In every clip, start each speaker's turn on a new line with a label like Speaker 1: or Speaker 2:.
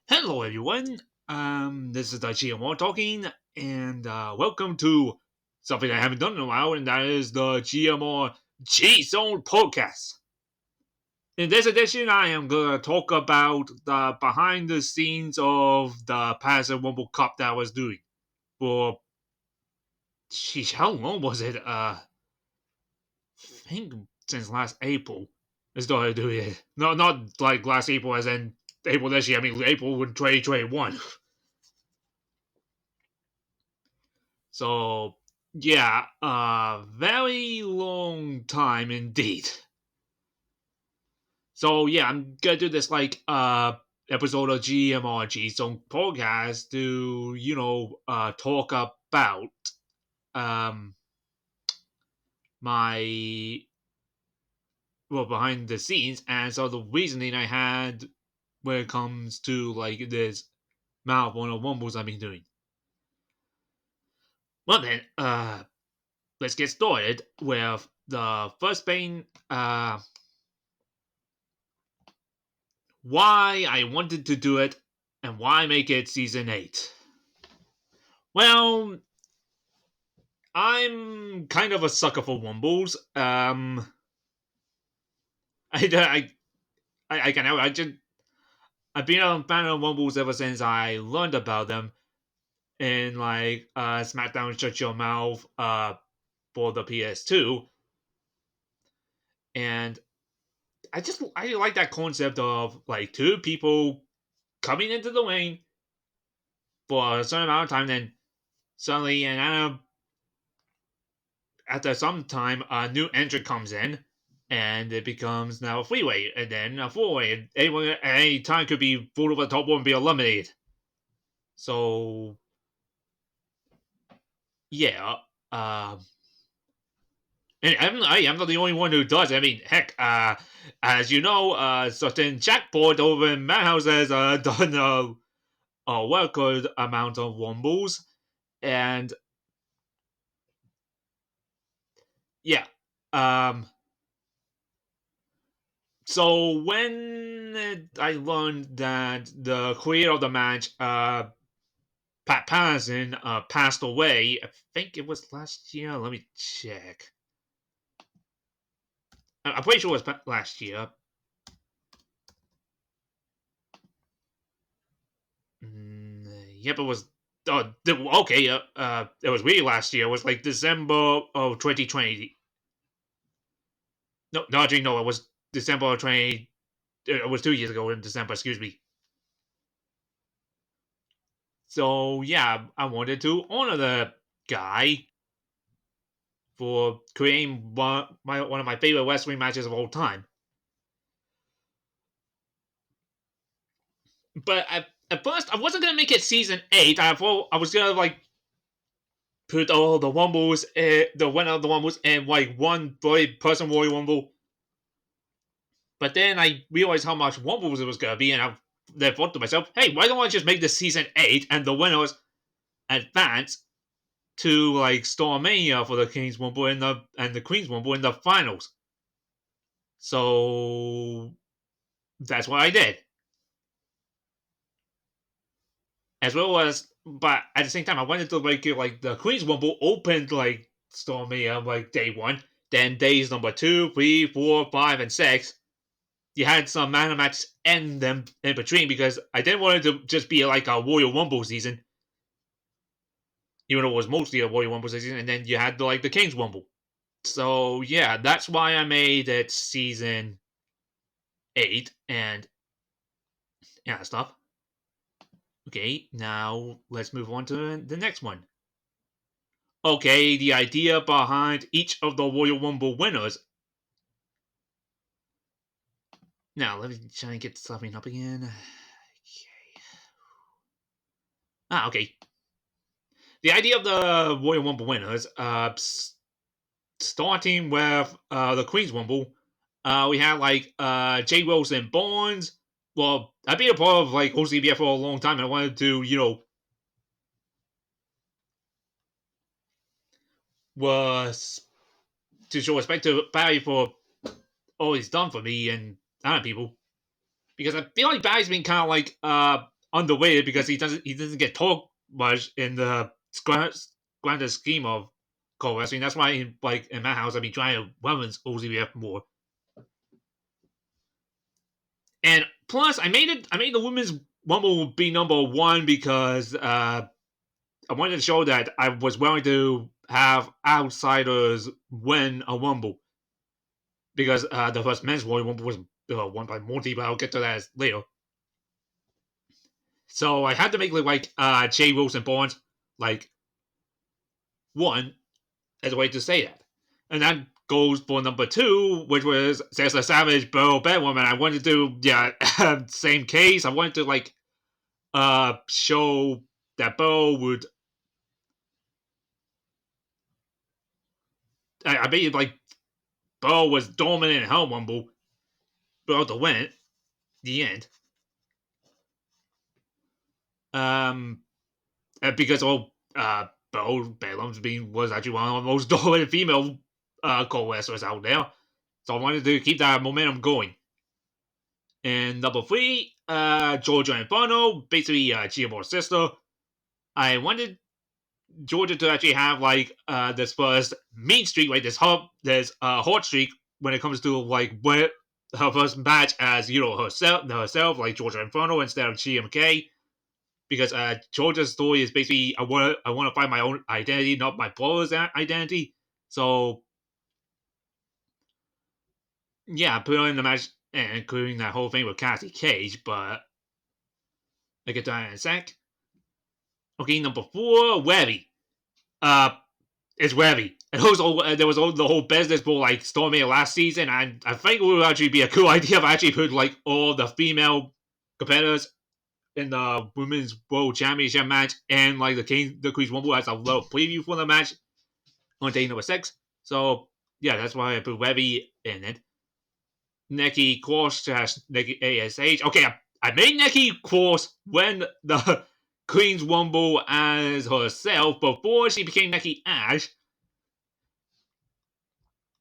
Speaker 1: Hello, everyone. This is the GMR talking, and welcome to something I haven't done in a while, and that is the GMR G Zone Podcast. In this edition, I am gonna talk about the behind the scenes of the Patterson Rumble Cup that I was doing for. Sheesh, how long was it? I think since last April. I started doing it. No, not like last April, as in April this year. I mean April in 2021. So yeah, a very long time indeed. So yeah, I'm gonna do this like episode of GMR G Zone Podcast to talk about um my behind the scenes and so the reasoning I had when it comes to like this marathon of wombles I've been doing. Well then, let's get started with the first Bane why I wanted to do it and why make it season 8. Well, I'm kind of a sucker for wombles. I can I just I've been a fan of wombles ever since I learned about them in like SmackDown Shut Your Mouth for the PS2, and I like that concept of like two people coming into the ring for a certain amount of time, then suddenly and after some time, a new entrant comes in, and it becomes now a freeway, and then a four-way. Anyone at any time could be pulled over the top rope and be eliminated. So yeah, and I'm not the only one who does. I mean, heck, as you know, certain Jackpot over in Madhouse has done a well good amount of wombles, and yeah, um, so when I learned that the creator of the match, Pat Patterson, passed away, I think it was last year. Let me check. I'm pretty sure it was last year. Yep, it was. Okay. It was really last year. It was like December of 2020. No, actually, no. It was December of 20. It was 2 years ago in December. Excuse me. So yeah, I wanted to honor the guy for creating one of my favorite wrestling matches of all time. But at first, I wasn't gonna make it season 8. I thought I was gonna like put all the Wumbles, the winner of the Wumbles, in like one person Royal Rumble. But then I realized how much Wumbles it was gonna be, and I then thought to myself, "Hey, why don't I just make this season 8 and the winners advance to like StarMania for the King's Wumble and the Queen's Wumble in the finals?" So that's what I did. As well as, but at the same time, I wanted to make it like the Queen's Rumble opened like Stormy like day one, then days number two, three, four, five, and six. You had some mana matches and them in between because I didn't want it to just be like a Royal Rumble season, even though it was mostly a Royal Rumble season, and then you had like the King's Rumble. So yeah, that's why I made it season 8 and yeah stuff. Okay, now let's move on to the next one. Okay, the idea behind each of the Royal Rumble winners. Now, let me try and get something up again. Okay. Okay. The idea of the Royal Rumble winners, starting with the Queen's Rumble, we had like J. Wilson Barnes. Well, I've been a part of like OCBF for a long time, and I wanted to, was to show respect to Barry for all he's done for me and other people. Because I feel like Barry's been kind of like underrated because he doesn't get talked much in the grander scheme of co wrestling. That's why in my house I'd be trying to women's OCBF more. And plus I made the women's Rumble be number 1 because I wanted to show that I was willing to have outsiders win a Rumble. Because the first men's Royal Rumble was won by Monty, but I'll get to that later. So I had to make Jay Rose and Barnes 1 as a way to say that. And that goes for number 2, which was Cesar Savage, Burrow, Batwoman. I wanted to do, same case. I wanted to show that Burrow would. I made Burrow was dominant in Hell Rumble. Burrow to win it. The end. Because Burrow Bellum was actually one of the most dominant female co-wrestlers out there. So I wanted to keep that momentum going. And number 3, Georgia Inferno, basically GMR's sister. I wanted Georgia to actually have this first mean streak, this hot streak when it comes to where her first match as herself, like Georgia Inferno instead of GMK. Because Georgia's story is basically I want to find my own identity, not my brother's identity. So yeah, put her in the match, and including that whole thing with Cassie Cage. But I'll get to that in a sec. Okay, number 4, Webby. It's Webby. And also, there was the whole business for StarMania last season, and I think it would actually be a cool idea if I actually put all the female competitors in the Women's World Championship match and the Queen's Rumble as a little preview for the match on day number 6. So yeah, that's why I put Webby in it. Nikki Cross / Nikki ASH. Okay, I made Nikki Cross win the Queen's Rumble as herself before she became Nikki Ash.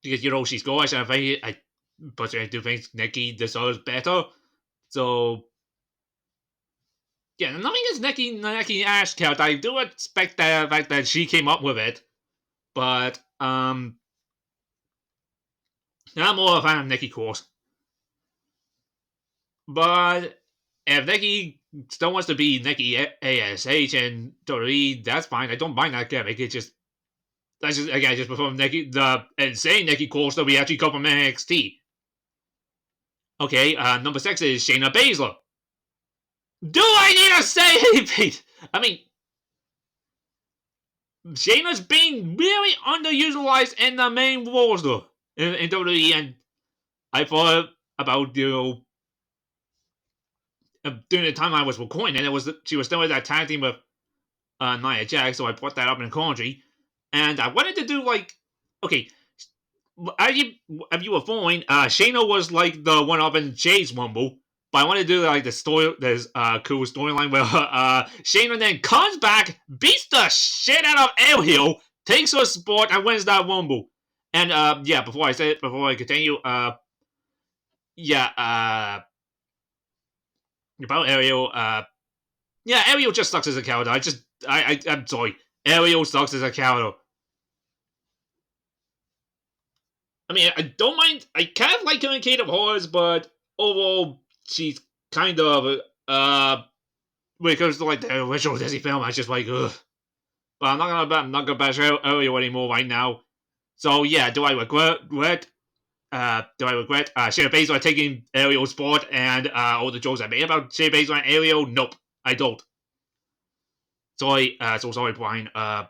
Speaker 1: Because she's Scottish, and I personally do think Nikki deserves better. So yeah, nothing is Nikki Ash character. I do expect the fact that she came up with it, but I'm more a fan of Nikki Cross. But if Nikki still wants to be Nikki ASH and WWE, that's fine. I don't mind that gimmick. I just prefer the insane Nikki Cross that we actually got from NXT. Okay, number 6 is Shayna Baszler. Do I need to say anything? I mean, Shayna's being really underutilized in the main roster in WWE, and I thought about during the time I was recording, and she was still in that tag team with Nia Jax, so I brought that up in commentary, and I wanted to do okay. If you were following, Shayna was the one up in Jay's Rumble. But I want to do this cool storyline where Shayna then comes back, beats the shit out of Asriel, takes her spot, and wins that Rumble. And before I continue, about Asriel, Asriel just sucks as a character. I'm sorry, Asriel sucks as a character. I mean, I don't mind. I kind of like her in Kingdom of Horrors, but overall, she's kind of when it comes to the original Disney film, I just ugh. But I'm not gonna bash Asriel anymore right now. So yeah, do I regret Shayna Baszler taking Asriel's spot and all the jokes I made about Shayna Baszler and Asriel? Nope, I don't. Sorry, sorry, Brian. About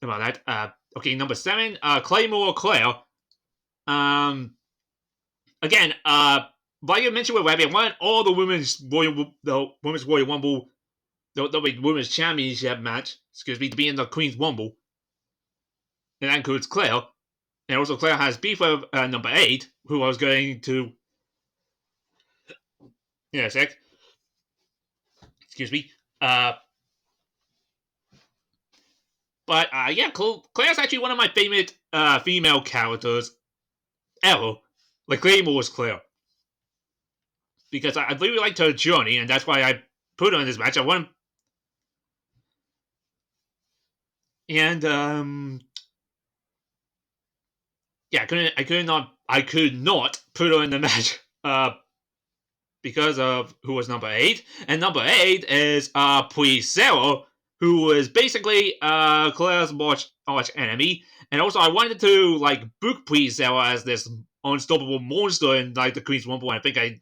Speaker 1: that. Okay, number 7, Claymore Claire. Again, like I mentioned with Webby, I wanted all the Women's Royal Rumble, the Women's Championship match, to be in the Queen's Rumble. And that includes Claire. And also Claire has beef with number 8, who I was going to... Yeah, a sec. Excuse me. But Claire's actually one of my favorite female characters ever. Claymore was Claire. Because I really liked her journey, and that's why I put her in this match. I want, and yeah, I could not put her in the match because of who was number 8, and number 8 is Priscilla, who is basically Claire's arch enemy, and also I wanted to like book Priscilla as this unstoppable monster in like the Queen's Rumble, and I think I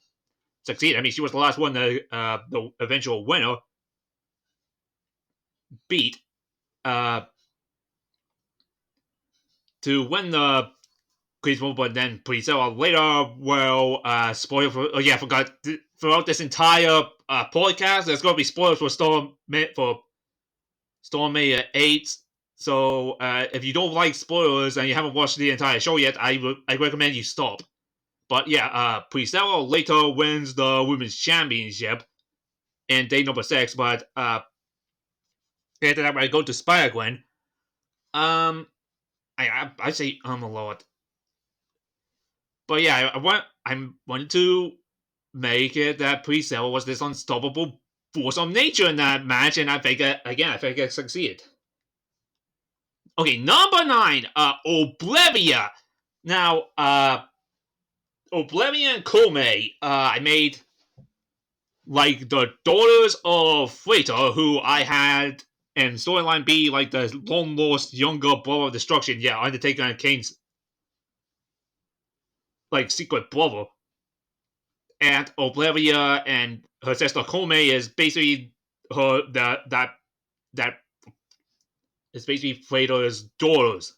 Speaker 1: succeeded. I mean, she was the last one that the eventual winner beat to win the Queen's Rumble, but then Priscilla later will spoil for. Oh yeah, I forgot. Throughout this entire podcast, there's going to be spoilers for STARMANIA 8. So if you don't like spoilers and you haven't watched the entire show yet, I recommend you stop. But yeah, Priscilla later wins the Women's Championship in day number 6. But after that, I go to SpiderGwen. I say a lot. But yeah, I wanted to make it that Priscilla was this unstoppable force of nature in that match, and I think I succeeded. Okay, number 9, Oblivia. Now, Oblivia and Colby, I made like the daughters of Freighter, who I had in storyline be like the long lost younger brother of Destruction. Yeah, Undertaker and Kane's like secret brother. And Oblivia and her sister Colby is basically her that is basically Freighter's daughters.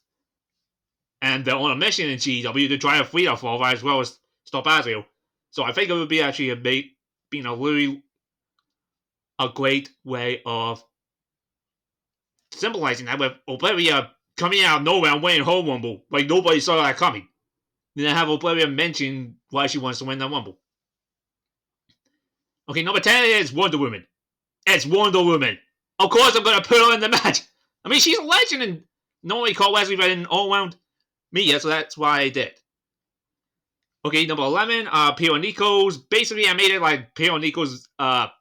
Speaker 1: And they're on a mission in GW to try to free her father as well as stop Asriel. So I think it would be actually being a great way of symbolizing that, with Oblivia coming out of nowhere and winning her Rumble. Like nobody saw that coming. Then have Oblivia mention why she wants to win the Rumble. Okay, number 10 is Wonder Woman. It's Wonder Woman. Of course I'm going to put her in the match. I mean, she's a legend, and nobody called Wesley Red in all-round media, so that's why I did. Okay, number 11, Pio Nico's. Basically, I made it like Pio Nico's helped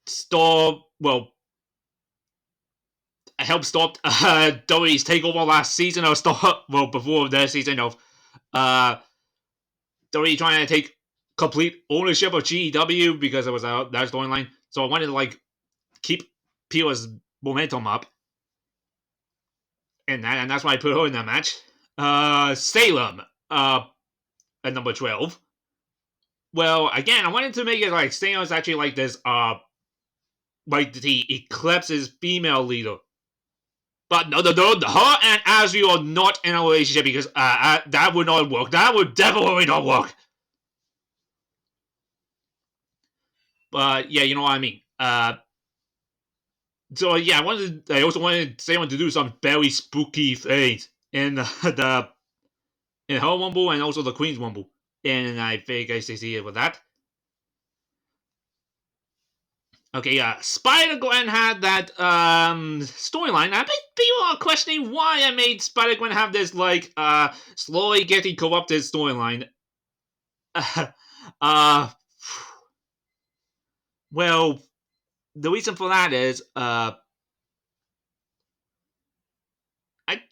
Speaker 1: stop WWE's takeover last season, or before the season of WWE trying to take complete ownership of GEW because it was that storyline. So I wanted to like keep Pio's momentum up, and that's why I put her in that match. Salem, at number 12. Well, again, I wanted to make it like Salem's actually like this, like the Eclipse's female leader. But no, her and Asriel are not in a relationship because that would not work. That would definitely not work. But yeah, you know what I mean. So yeah, I also wanted Salem to do some very spooky things in her Rumble and also the Queen's Rumble, and I think I succeeded with that. Okay, SpiderGwen had that storyline. I think people are questioning why I made SpiderGwen have this like slowly getting corrupted storyline. Well, the reason for that is I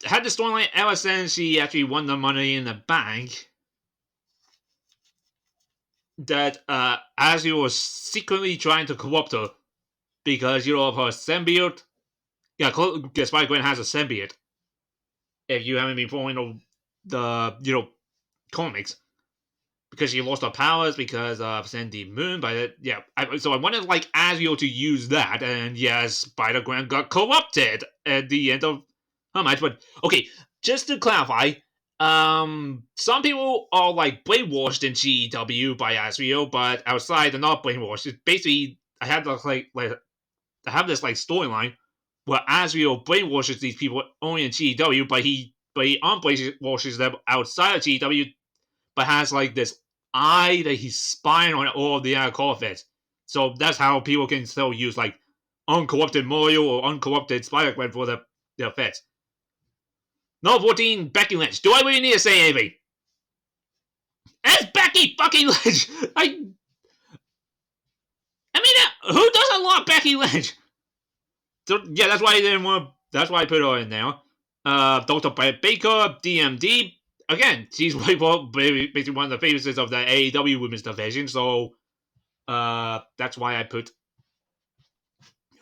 Speaker 1: had the storyline ever since she actually won the Money in the Bank. That Asriel was secretly trying to corrupt her because, you know, of her symbiote. Yeah, SpiderGwen has a symbiote. If you haven't been following the comics, because she lost her powers because of Sandy Moon. But so I wanted like Asriel to use that, and yes, SpiderGwen got corrupted at the end of her match. But okay, just to clarify. Some people are like brainwashed in GW by Asriel, but outside they're not brainwashed. It's basically I have this like storyline where Asriel brainwashes these people only in GW, but he unbrainwashes them outside of GW, but has like this eye that he's spying on all of the other Corvettes. So that's how people can still use like uncorrupted Mario or uncorrupted Spider-Gwen for their effects. Number 14, Becky Lynch. Do I really need to say anything? It's Becky fucking Lynch! lot Becky Lynch. So yeah, that's why I didn't want. That's why I put her in there. Dr. Baker, DMD. Again, she's basically one of the favorites of the AEW Women's Division. So that's why I put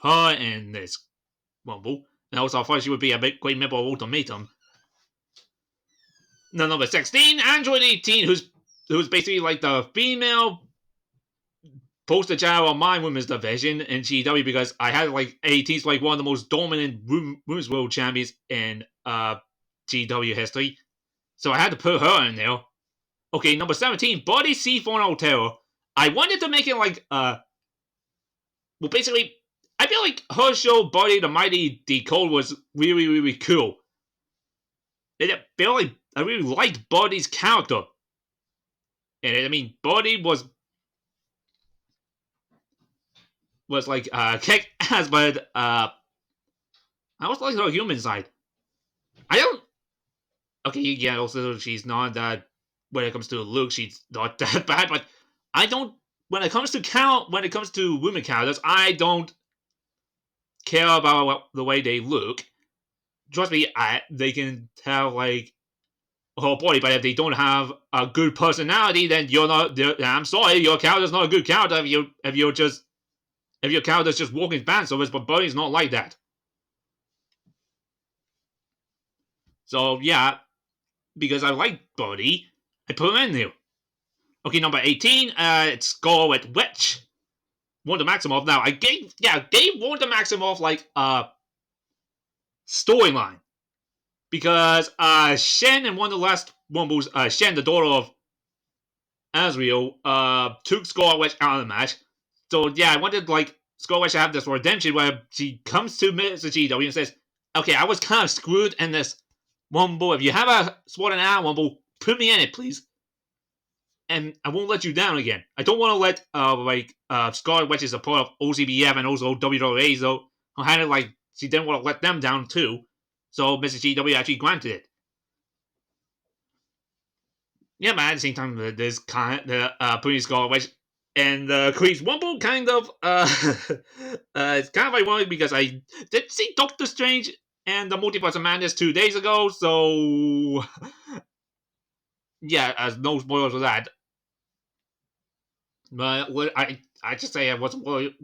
Speaker 1: her in this Rumble. And also, I thought she would be a great member of Ultimatum. Now, number 16, Android 18, who's basically like the female poster child of my women's division in GW, because I had like 18's like one of the most dominant women's world champions in GW history. So I had to put her in there. Okay, number 17, Buddy C4 Terror. I wanted to make it like well, basically, I feel like her show Buddy the Mighty Decode was really, really cool. I really liked Buddy's character. And I mean, Buddy was like kick ass, but I also like her human side. I don't. Okay, yeah. Also, she's not that. When it comes to look, she's not that bad. But I don't. When it comes to women characters, I don't care about the way they look. Trust me, they can tell like her body, but if they don't have a good personality, then you're not. I'm sorry, your character's not a good character. If your character's just walking fan service, but Buddy's not like that. So yeah, because I like Buddy, I put him in there. Okay, number 18, it's Scarlet Witch. Wanda Maximoff. Now I gave Wanda Maximoff like storyline. Because Shen in one of the last Rumbles, Shen, the daughter of Asriel, took Scarlet Witch out of the match. So yeah, I wanted like Scarlet Witch to have this redemption where she comes to Mr. GW and says, okay, I was kind of screwed in this Rumble. If you have a Sword and Iron Rumble, put me in it, please. And I won't let you down again. I don't want to let Scarlet Witch is a part of OCBF and also WWE, so I had it like she didn't want to let them down too. So Mrs. GW actually granted it. Yeah, but at the same time, this putting Scarlet Witch and the Queen's Rumble kind of it's kind of ironic because I did see Doctor Strange and the Multiverse of Madness 2 days ago, so yeah, no spoilers for that. But I just say I wasn't really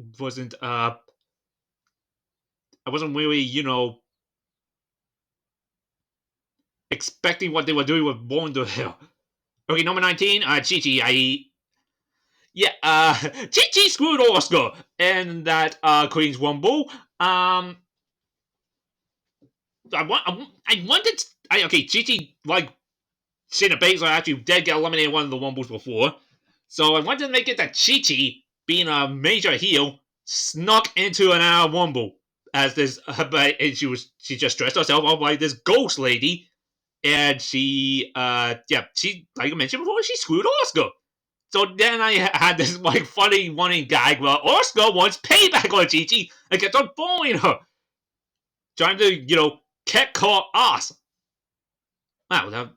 Speaker 1: expecting what they were doing with Born to Hell. Okay, number 19, Chi-Chi. Chi-Chi screwed Oscar in that Queen's Rumble. Chi-Chi, like Shayna Baszler, actually did get eliminated in one of the Rumbles before. So I wanted to make it that Chi-Chi, being a major heel, snuck into an hour Rumble. As this, and she just dressed herself up like this ghost lady. And she, like I mentioned before, she screwed Oscar. So then I had this like funny running gag where Oscar wants payback on Chi-Chi and kept on following her, trying to kick her ass. Wow,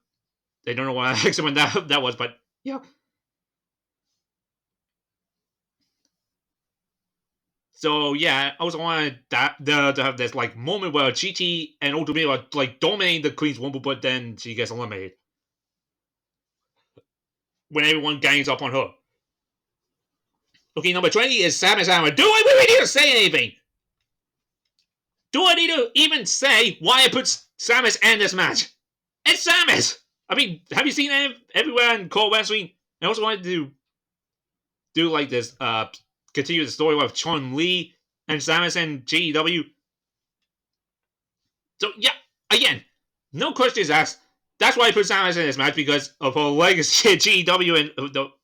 Speaker 1: they don't know what excellent that was, but yeah. So yeah, I also wanted to have this like moment where Chi-Chi and Ultimate are like dominating the Queen's Rumble, but then she gets eliminated when everyone gangs up on her. Okay, number 20 is Samus Aran. Do I really need to say anything? Do I need to even say why I put Samus in this match? It's Samus! I mean, have you seen it everywhere in Core Wrestling? I also wanted to do like this, continue the story with Chun-Li and Samus and GEW. So yeah, again, no questions asked. That's why I put Samus in this match, because of her legacy at GEW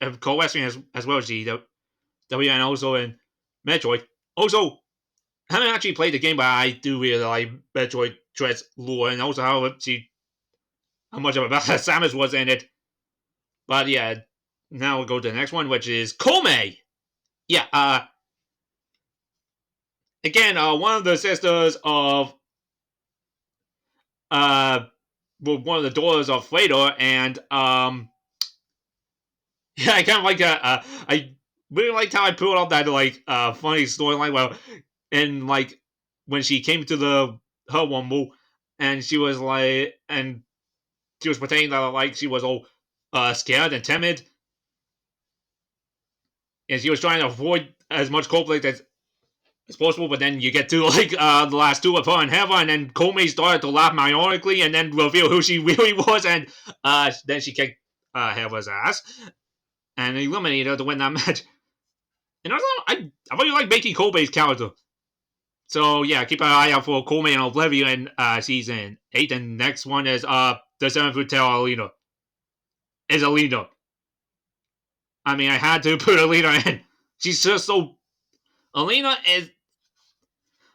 Speaker 1: and Core Wrestling as well as GEW. And also in Metroid. Also, I haven't actually played the game, but I do really like Metroid Dread's lore, and also how much of a Samus was in it. But yeah, now we'll go to the next one, which is Kome. Yeah, again, one of the sisters of one of the daughters of Fedor, and yeah, I kind of like really liked how I pulled off that like funny storyline. Well, and like when she came to her wombo, and she was like, and she was pretending that like she was all scared and timid, and she was trying to avoid as much conflict as possible. But then you get to like the last two of her in heaven, and then Colby started to laugh ironically, and then reveal who she really was, and then she kicked Heaven's ass and eliminated her to win that match. And also, I really like Mickey Colby's character. So yeah, keep an eye out for Colby and Olivia in season 8. And next one is the 7-foot tail Elena. Is Elena. I mean, I had to put Elena in. She's just so. Elena is.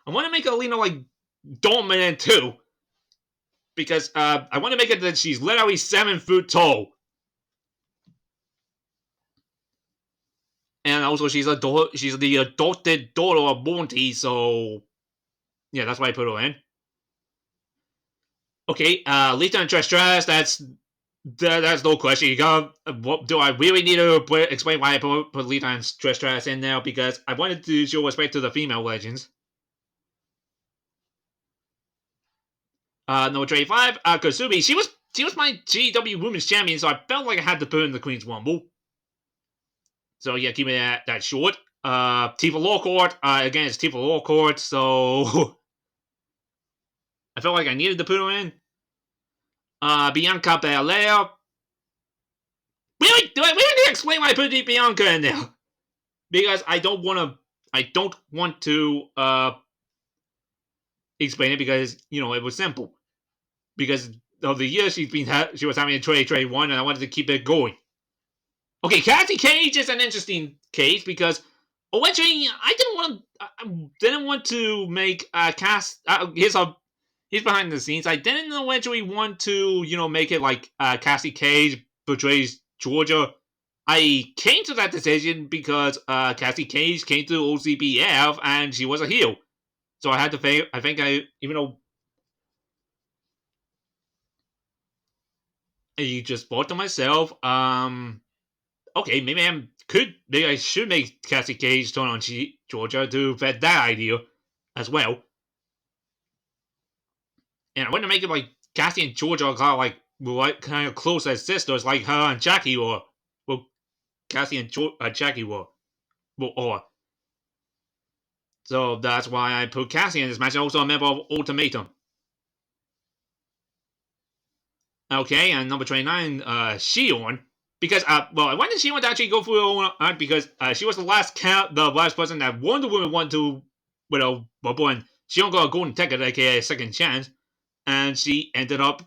Speaker 1: I want to make Elena like dominant too, because I want to make it that she's literally 7 foot tall. And also, she's the adopted daughter of Monty, so yeah, that's why I put her in. Okay, Lita and Trish, that's no question. You got. What do I really need to explain why I put Lita and Trish in there? Because I wanted to show respect to the female legends. Number 25, Kasumi. She was my GW Women's Champion, so I felt like I had to put in the Queen's Rumble. So yeah, keep it that short. Tifa Lockhart, again, it's Tifa Lockhart, so I felt like I needed to put her in. Bianca Belair. Really? Do I really need to explain why I put Bianca in there? Because I don't want to explain it because, it was simple. Because of the years she was having in 2021, and I wanted to keep it going. Okay, Cassie Cage is an interesting case because eventually I didn't want to make Cass. He's behind the scenes. I didn't eventually want to make it like Cassie Cage portrays Georgia. I came to that decision because Cassie Cage came to OCBF and she was a heel. So I had to think. Even though I just thought to myself, okay, maybe I should make Cassie Cage turn on Georgia to vet that idea as well. And I want to make it like Cassie and Georgia are kind of close as sisters, like her and Jackie were. Well, Cassie and Jackie were. So that's why I put Cassie in this match, and also a member of Ultimatum. Okay, and number 29, Shion. Because, I wanted Shion to actually go through her own because she was the last person that Wonder Woman wanted to, bubble, and Shion got a golden ticket, aka a second chance, and she ended up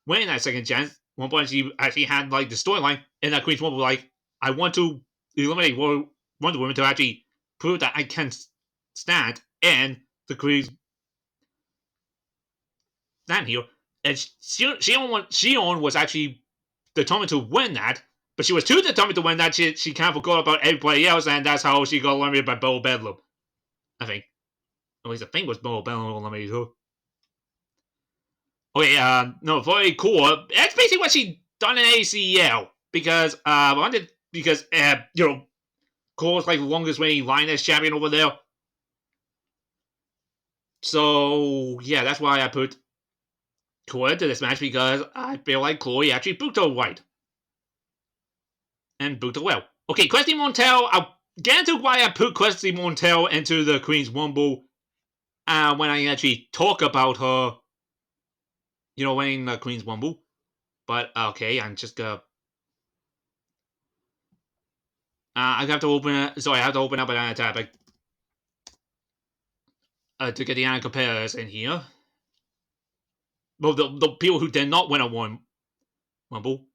Speaker 1: winning that second chance. One point, she actually had, the storyline in that Queen's Rumble, I want to eliminate Wonder Woman to actually prove that I can stand in the Queen's stand here. And Shion was actually determined to win that, but she was too determined to win that she kind of forgot about everybody else, and that's how she got eliminated by Bo Bedlam. I think. At least I think it was Bo Bedlam who eliminated her. Okay, no, very cool. That's basically what she done in ACL because Cole's like the longest reigning Lioness champion over there. So yeah, that's why I put Chloe into this match because I feel like Chloe actually booked her right. And booked her well. Okay, Christy Montel, I'll get into why I put Christy Montel into the Queen's Rumble when I actually talk about her, winning the Queen's Rumble. But okay, I'm just gonna. I have to open it, so I have to open up another tab to get the anchor pairs in here. Well, the people who did not win a Rumble.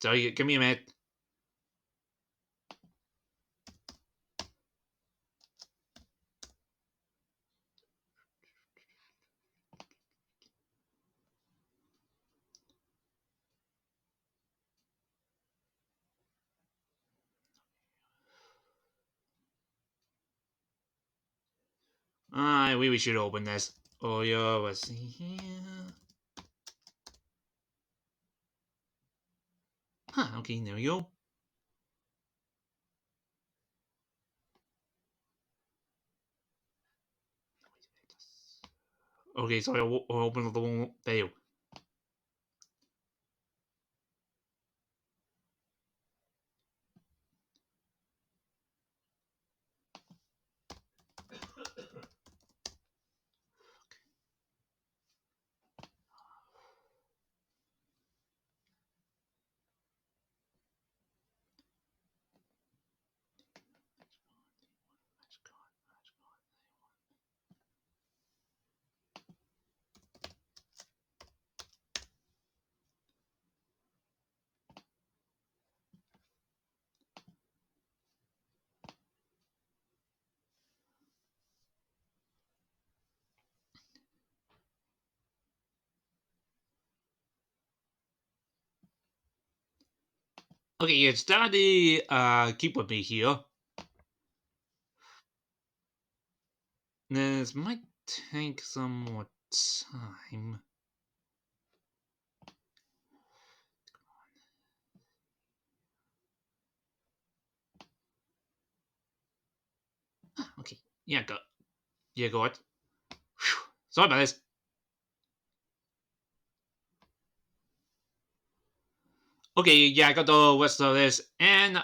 Speaker 1: Sorry, give me a minute. I really should open this. Oh, yeah, let's see here. Huh, okay, there we go. Okay, so I'll open the one fail. Okay, it's Daddy, keep with me here. This might take some more time. Okay, yeah, got it. Whew. Sorry about this. Okay, yeah, I got the rest of this, and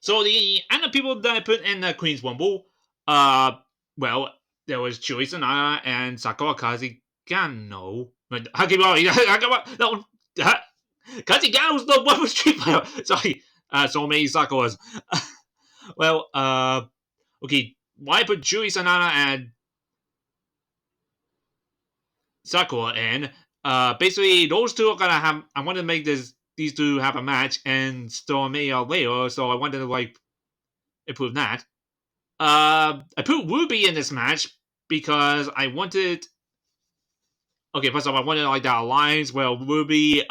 Speaker 1: so the other people that I put in the Queen's Rumble, well, there was Chewie Sonata and Sakura Kazigano. But Hakimori, no, Kazigano's the one with Street Fighter. Sorry, so many Sakuras. Well, okay, why put Chewie Sonata and Sakura in? Basically, those two are gonna have. I wanted to make these two have a match and STARMANIA later, so I wanted to like improve that. I put Ruby in this match because I wanted. Okay, first off, I wanted like that alliance where Ruby,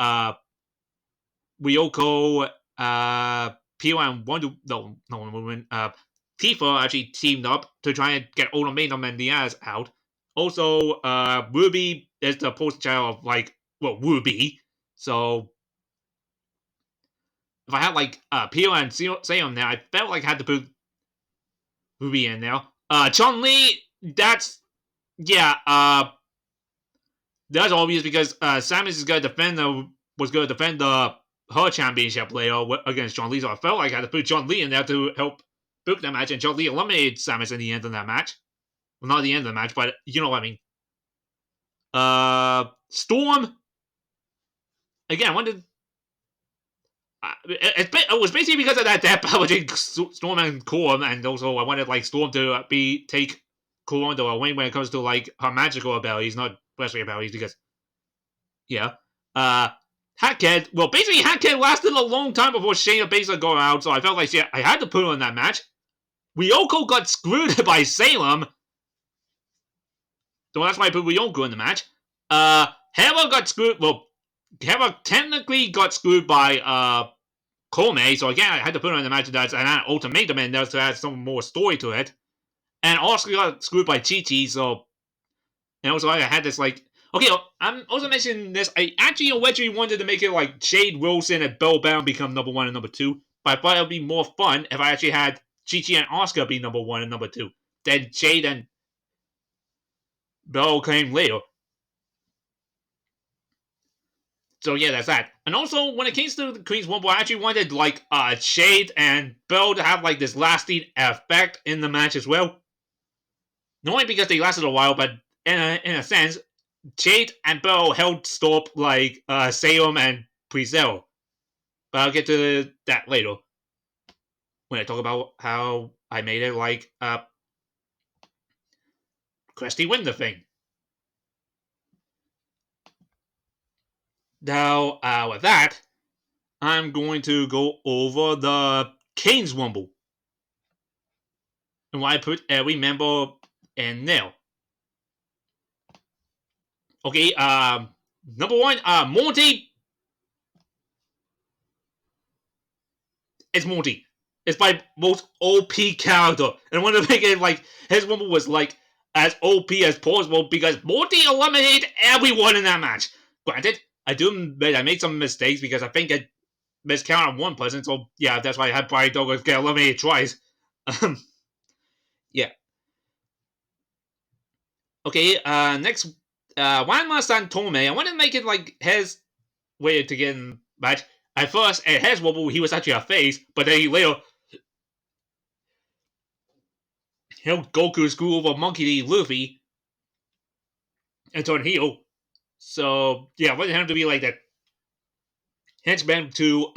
Speaker 1: Ryoko, Pio, and Wonder Woman, Tifa actually teamed up to try and get Ultimatum and Diaz out. Also, Ruby is the poster child of like Ruby. So if I had like Pio and Seon there, I felt like I had to put Ruby in there. Chun Li, that's yeah. That's obvious because Samus is gonna defend her championship later against Chun Li. So I felt like I had to put Chun Li in there to help book that match, and Chun Li eliminated Samus in the end of that match. Well, not the end of the match, but you know what I mean. Storm. Again, when did it was basically because of that death battle between Storm and Korn, and also I wanted like Storm to take Korn to a win when it comes to like her magical abilities, not fleshly abilities, because yeah. Hackhead, well, basically Hackhead lasted a long time before Shayna Baszler got out, so I felt like I had to put her in that match. Ryoko got screwed by Salem, so that's why I put Ryoko in the match. Hera got screwed. Well, Hera technically got screwed by Colby, so again I had to put her in the match that's an ultimatum in there to add some more story to it. And Oscar got screwed by Chi-Chi, so and also I had this like okay, I'm also mentioning this. I actually originally wanted to make it like Jade Wilson and Belle Baron become number 1 and number 2, but I thought it would be more fun if I actually had Chi-Chi and Oscar be number 1 and number 2. Then Jade and Belle came later. So yeah, that's that. And also, when it came to the Queen's Rumble, I actually wanted like Jade and Belle to have like this lasting effect in the match as well. Not only because they lasted a while, but in a sense, Jade and Belle helped stop like Salem and Priscilla. But I'll get to that later when I talk about how I made it like Christy win the thing. Now, with that, I'm going to go over the Kane's Rumble and why I put every member in there. Okay, number 1, Monty. It's Monty. is my most OP character. And I wanted to make it like his Wombo was like as OP as possible because Monty eliminated everyone in that match. Granted, I do admit I made some mistakes because I think I miscounted one person, so yeah, that's why I had Brian Douglas get eliminated twice. Yeah. Okay, next, Juan San Tome. I wanted to make it like his way to get in match. At first, at his Wobble, he was actually a face, but then he later helped Goku screw over Monkey D. Luffy and turn heel. So, yeah, I wanted him to be like that henchman to,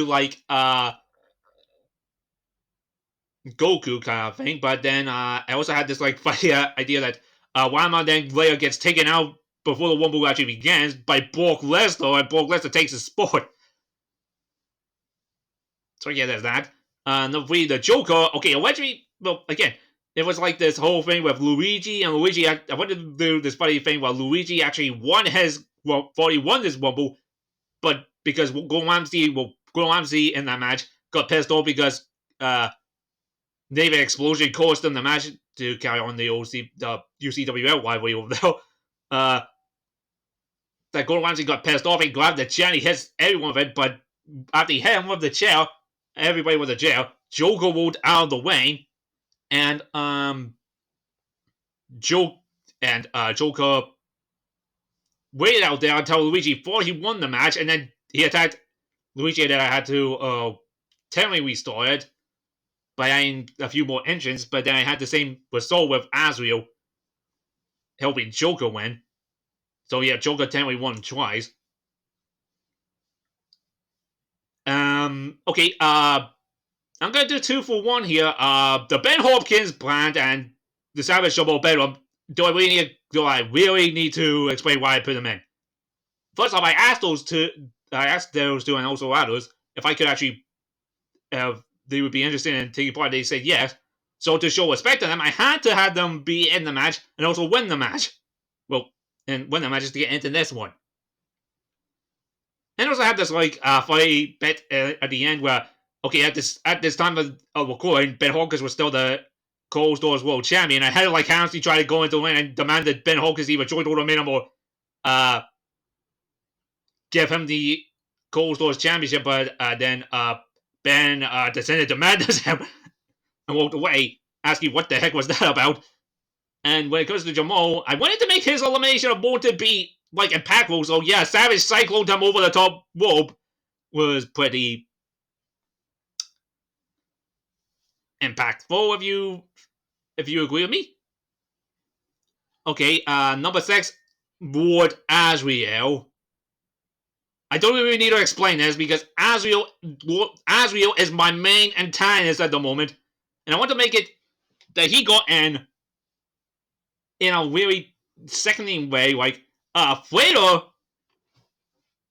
Speaker 1: like, Goku kind of thing, but then I also had this like funny idea that Wama then later gets taken out before the Wombo actually begins by Brock Lesnar, and Brock Lesnar takes his spot. So yeah, there's that. Number 3, the Joker. Okay, eventually, well, again, it was like this whole thing with Luigi, and Luigi, I wanted to do this funny thing where Luigi actually won his, well, thought he won this Wombo, but because Gordon in that match got pissed off because, Navy Explosion caused them the match to carry on the UCWL rivalry over there. That Gordon Ramsay got pissed off and grabbed the chair and he hits everyone with it, but after he hit him with the chair, everybody with the chair, Joker rolled out of the way, and Joker waited out there until Luigi thought he won the match, and then he attacked Luigi, and then I had to technically restart it by adding a few more entrants, but then I had the same result with Asriel helping Joker win. So yeah, Joker technically won twice. Okay, I'm gonna do 2 for 1 here. The Ben Hopkins brand and the Savage Double Bedroom. Do I really need to explain why I put them in? First off, I asked those two and also others if I could actually they would be interested in taking part. They said yes. So to show respect to them, I had to have them be in the match and also win the match. Well, and win the match is to get into this one. And also had this like funny bit at the end where, okay, at this time of recording, Ben Hawkins was still the Cold Stores World Champion. I had to like honestly try to go into the ring and demand that Ben Hawkins either join the minimum or give him the Cold Stores Championship, but then Ben descended to madness and walked away, asking what the heck was that about. And when it comes to Jamal, I wanted to make his elimination of Morton be like impactful, so yeah, Savage cycloned him over the top rope was pretty impactful, if you agree with me. Okay, number 6, Lord Asriel. I don't really need to explain this because Asriel is my main antagonist at the moment, and I want to make it that he got in a really sickening way, like Fredo,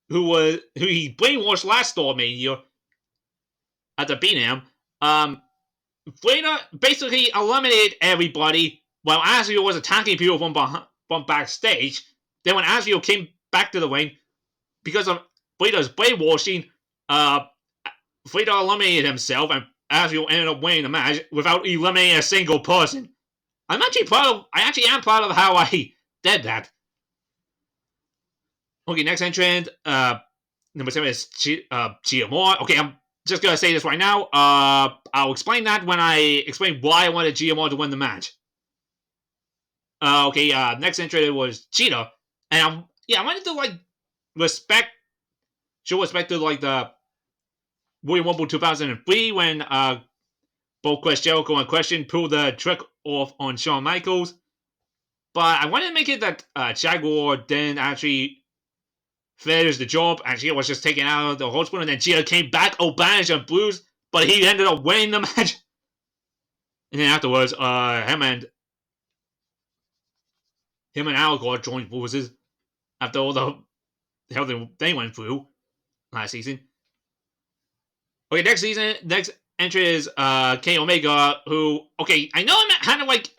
Speaker 1: who he brainwashed last StarMania at the beating him. Fredo basically eliminated everybody while Asriel was attacking people from backstage. Then when Asriel came back to the ring, because of Fredo's brainwashing, Fredo eliminated himself, and Asriel ended up winning the match without eliminating a single person. I actually am proud of how I did that. Okay, next entrant, number 7 is GMR. Okay, I'm just gonna say this right now. I'll explain that when I explain why I wanted GMR to win the match. Okay, next entrant was Cheetah, and I wanted to like show respect to like the Royal Rumble 2003 when both Chris Jericho and Christian pulled the trick off on Shawn Michaels. But I wanted to make it that Jaguar didn't actually finish the job, and Cheetah was just taken out of the hospital, and then Cheetah came back, banished and bruised, but he ended up winning the match. And then afterwards, him and Alcor joined forces after all the hell they went through last season. Okay, next entry is Kenny Omega, who, okay, I know I'm kind of like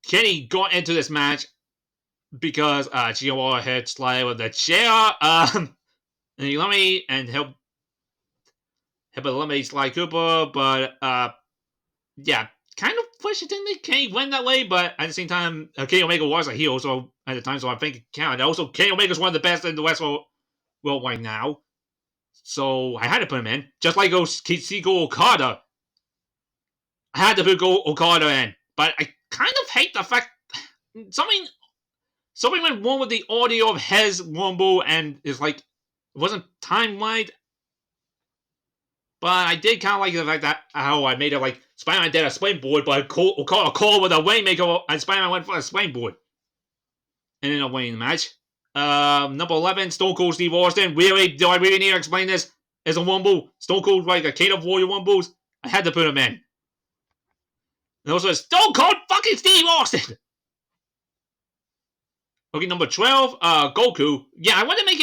Speaker 1: Kenny got into this match because GMR had slide with the chair, and he let me and helped Hip eliminates Sly Cooper, but yeah, kind of frustratingly Kenny went that way, but at the same time, Kenny Omega was a heel, so at the time, so I think it counted. Also, Kenny Omega's one of the best in the wrestling world right now, so I had to put him in. Just like Ichigo Okada, I had to put Okada in, but I kind of hate the fact something went wrong with the audio of his Rumble, and it's like it wasn't time wide. But I did kind of like the fact that how I made it like Spider-Man did a springboard, but Okada called with a Rainmaker, and Spider-Man went for a springboard. And ended up winning the match. Number 11, Stone Cold Steve Austin. Really? Do I really need to explain this? As a Rumble, Stone Cold like a King of Warrior Rumbles. I had to put him in. And also Stone Cold fucking Steve Austin. Okay, number 12, Goku. Yeah, I want to make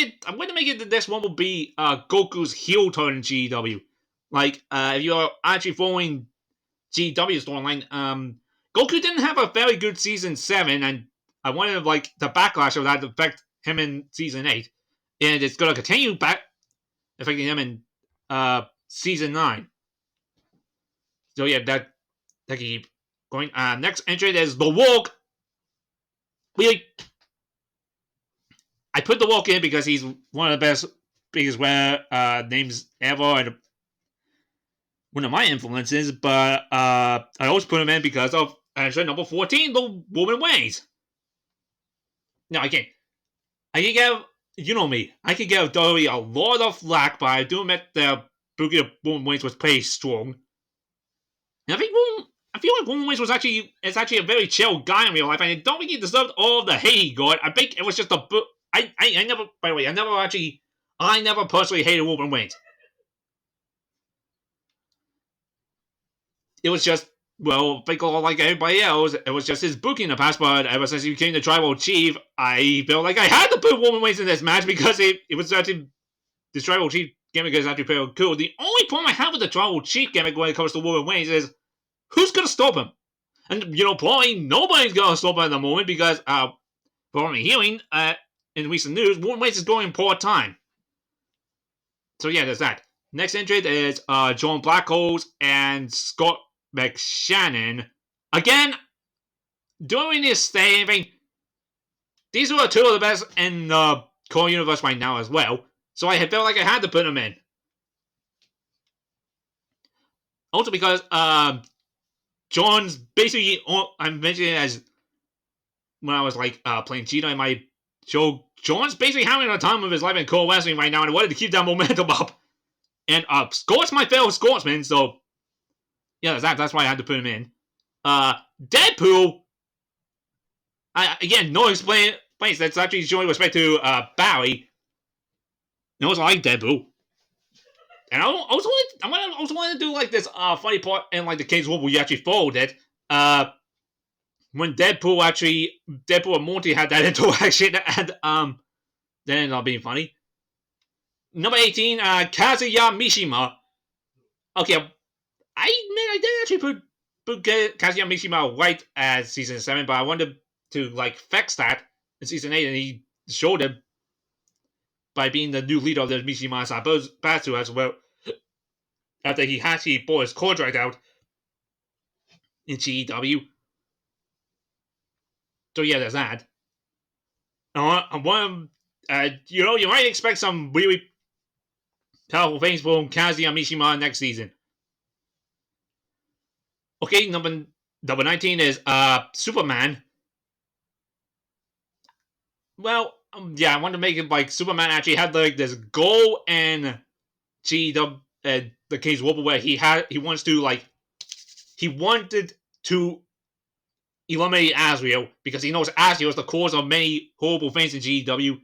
Speaker 1: it that this one will be Goku's heel turn in GW. Like, if you're actually following GW's storyline, Goku didn't have a very good season 7, and I wanted like the backlash of that to affect him in season 8, and it's gonna continue affecting him in season 9. So yeah, that can keep going. Next entry is The Walk. Really, I put The Walk in because he's one of the biggest names ever, and one of my influences, but I always put him in because of actually number 14, the Woman Wings. Now I can give, you know me, I can give WWE a lot of flack, but I do admit the booking of Woman Wings was pretty strong. And I feel like Woman Wings is actually a very chill guy in real life, and I don't think he deserved all of the hate he got. I think it was just a book. I never personally hated Woman Wings. It was just, well, like everybody else, it was just his booking in the past, but ever since he became the Tribal Chief, I felt like I had to put Woman Wings in this match because it was actually, the Tribal Chief gimmick is actually pretty cool. The only problem I have with the Tribal Chief gimmick when it comes to Woman Wings is, who's going to stop him? And, probably nobody's going to stop him at the moment because, from what I'm hearing, in recent news, Woman Wings is going poor time. So yeah, there's that. Next entrant is John Blackholes and Scott McShannon. Again, doing this thing, these were two of the best in the core universe right now as well. So I felt like I had to put them in. Also because John's basically, I mentioned it as when I was like playing Cheetah in my show, John's basically having a time of his life in core wrestling right now, and I wanted to keep that momentum up. And Scott's my fellow Scotsman, so yeah, that's why I had to put him in. Deadpool, again, no explain. That's actually showing respect to Barry. And also like Deadpool. And I also want to do like this funny part in like the King's War where you actually followed it. When Deadpool and Monty had that interaction, and that ended up being funny. Number 18, Kazuya Mishima. Okay, I did actually put Kazuya Mishima right as season 7, but I wanted to like fix that in season 8, and he showed it by being the new leader of the Mishima Sabatsu as well. After he actually bought his contract out in GEW. So yeah, there's that. You might expect some really powerful things from Kazuya Mishima next season. Okay, number 19 is Superman. Well, yeah, I want to make it like Superman actually had like this goal in the King's War where he wanted to eliminate Asriel because he knows Asriel is the cause of many horrible things in GW.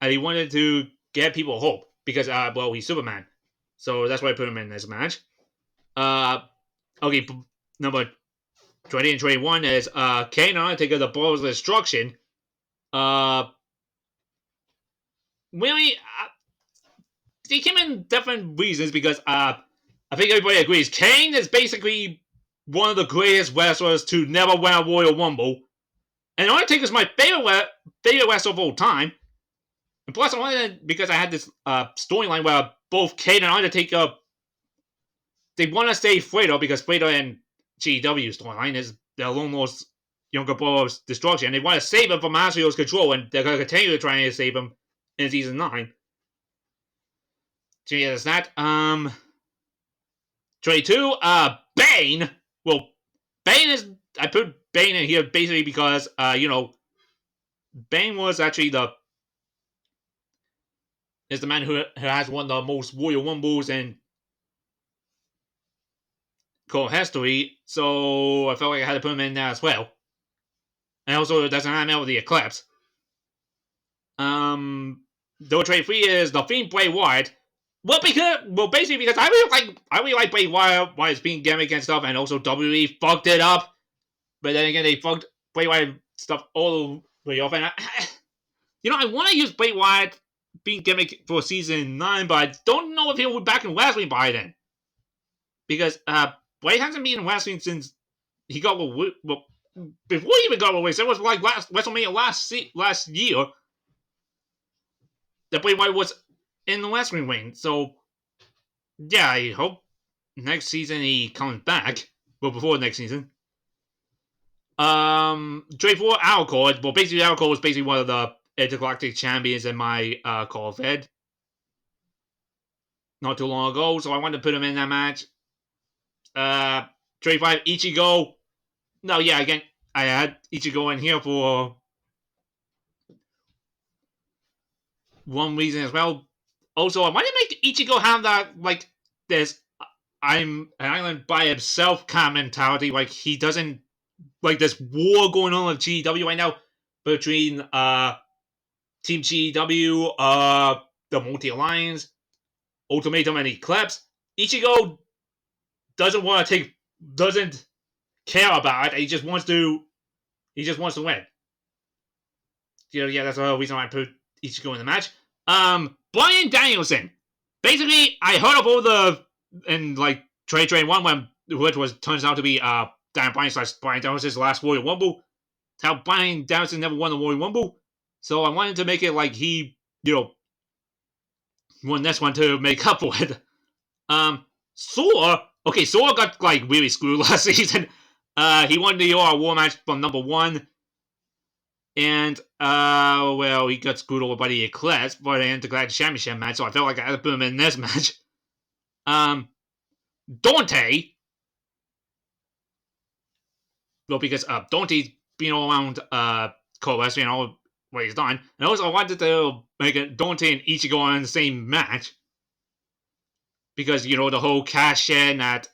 Speaker 1: And he wanted to get people hope because, he's Superman. So that's why I put him in this match. Okay, number 20 and 21 is Kana taking the Balls of Destruction. Really, they came in different reasons because I think everybody agrees Kane is basically one of the greatest wrestlers to never win a Royal Rumble. And Undertaker is my favorite wrestler of all time. And plus, because I had this storyline where both Kane and Undertaker, they want to stay Fredo because Fredo and GW storyline is the Lone Lord's younger brother's destruction. And they want to save him from Asriel's control, and they're going to continue trying to save him in season 9. So yeah, that's that. 22, Bane. Well, Bane is, I put Bane in here basically because, Bane was actually is the man who has one of the most Royal Rumbles in history, so I felt like I had to put him in there as well. And also, it doesn't have with the Eclipse. Though trade 3 is the Fiend Bray Wyatt. Basically because I really like Bray Wyatt's being gimmick and stuff, and also WWE fucked it up. But then again, they fucked Bray Wyatt stuff all the way off, and I want to use Bray Wyatt being gimmick for season 9, but I don't know if he'll be back in wrestling by then. Because Bray hasn't been in wrestling since he got before he even got away. So it was like WrestleMania last year that Bray Wyatt was in the wrestling ring. So yeah, I hope next season he comes back. Well, before next season. Trade for Alcor. Well, basically Alcor was basically one of the intergalactic champions in my Call Fed not too long ago, so I wanted to put him in that match. Trade 5, Ichigo. No, yeah, again, I had Ichigo in here for one reason as well. Also, I want to make Ichigo have that, like, this I'm an island by himself kind of mentality. Like, he doesn't, like, this war going on with GW right now between, Team GW, the Monty Alliance, Ultimatum, and Eclipse. Ichigo doesn't care about it. He just wants to win. Yeah, that's the reason why I put Ichigo in the match. Bryan Danielson. Basically, I heard of all in like Train 1 which turns out to be Dan Bryan / Bryan Danielson's last Royal Rumble. How Bryan Danielson never won the Royal Rumble. So I wanted to make it like he, won this one to make up for it. Sora got like really screwed last season. He won the War match from number 1. And, he got screwed over by the Eclipse for the Intergalactic Championship match, so I felt like I had to put him in this match. Dante. Well, because, Dante's been all around, co-wrestling and all what he's done. And also, I wanted to make it Dante and Ichigo in the same match. Because, the whole cash-in at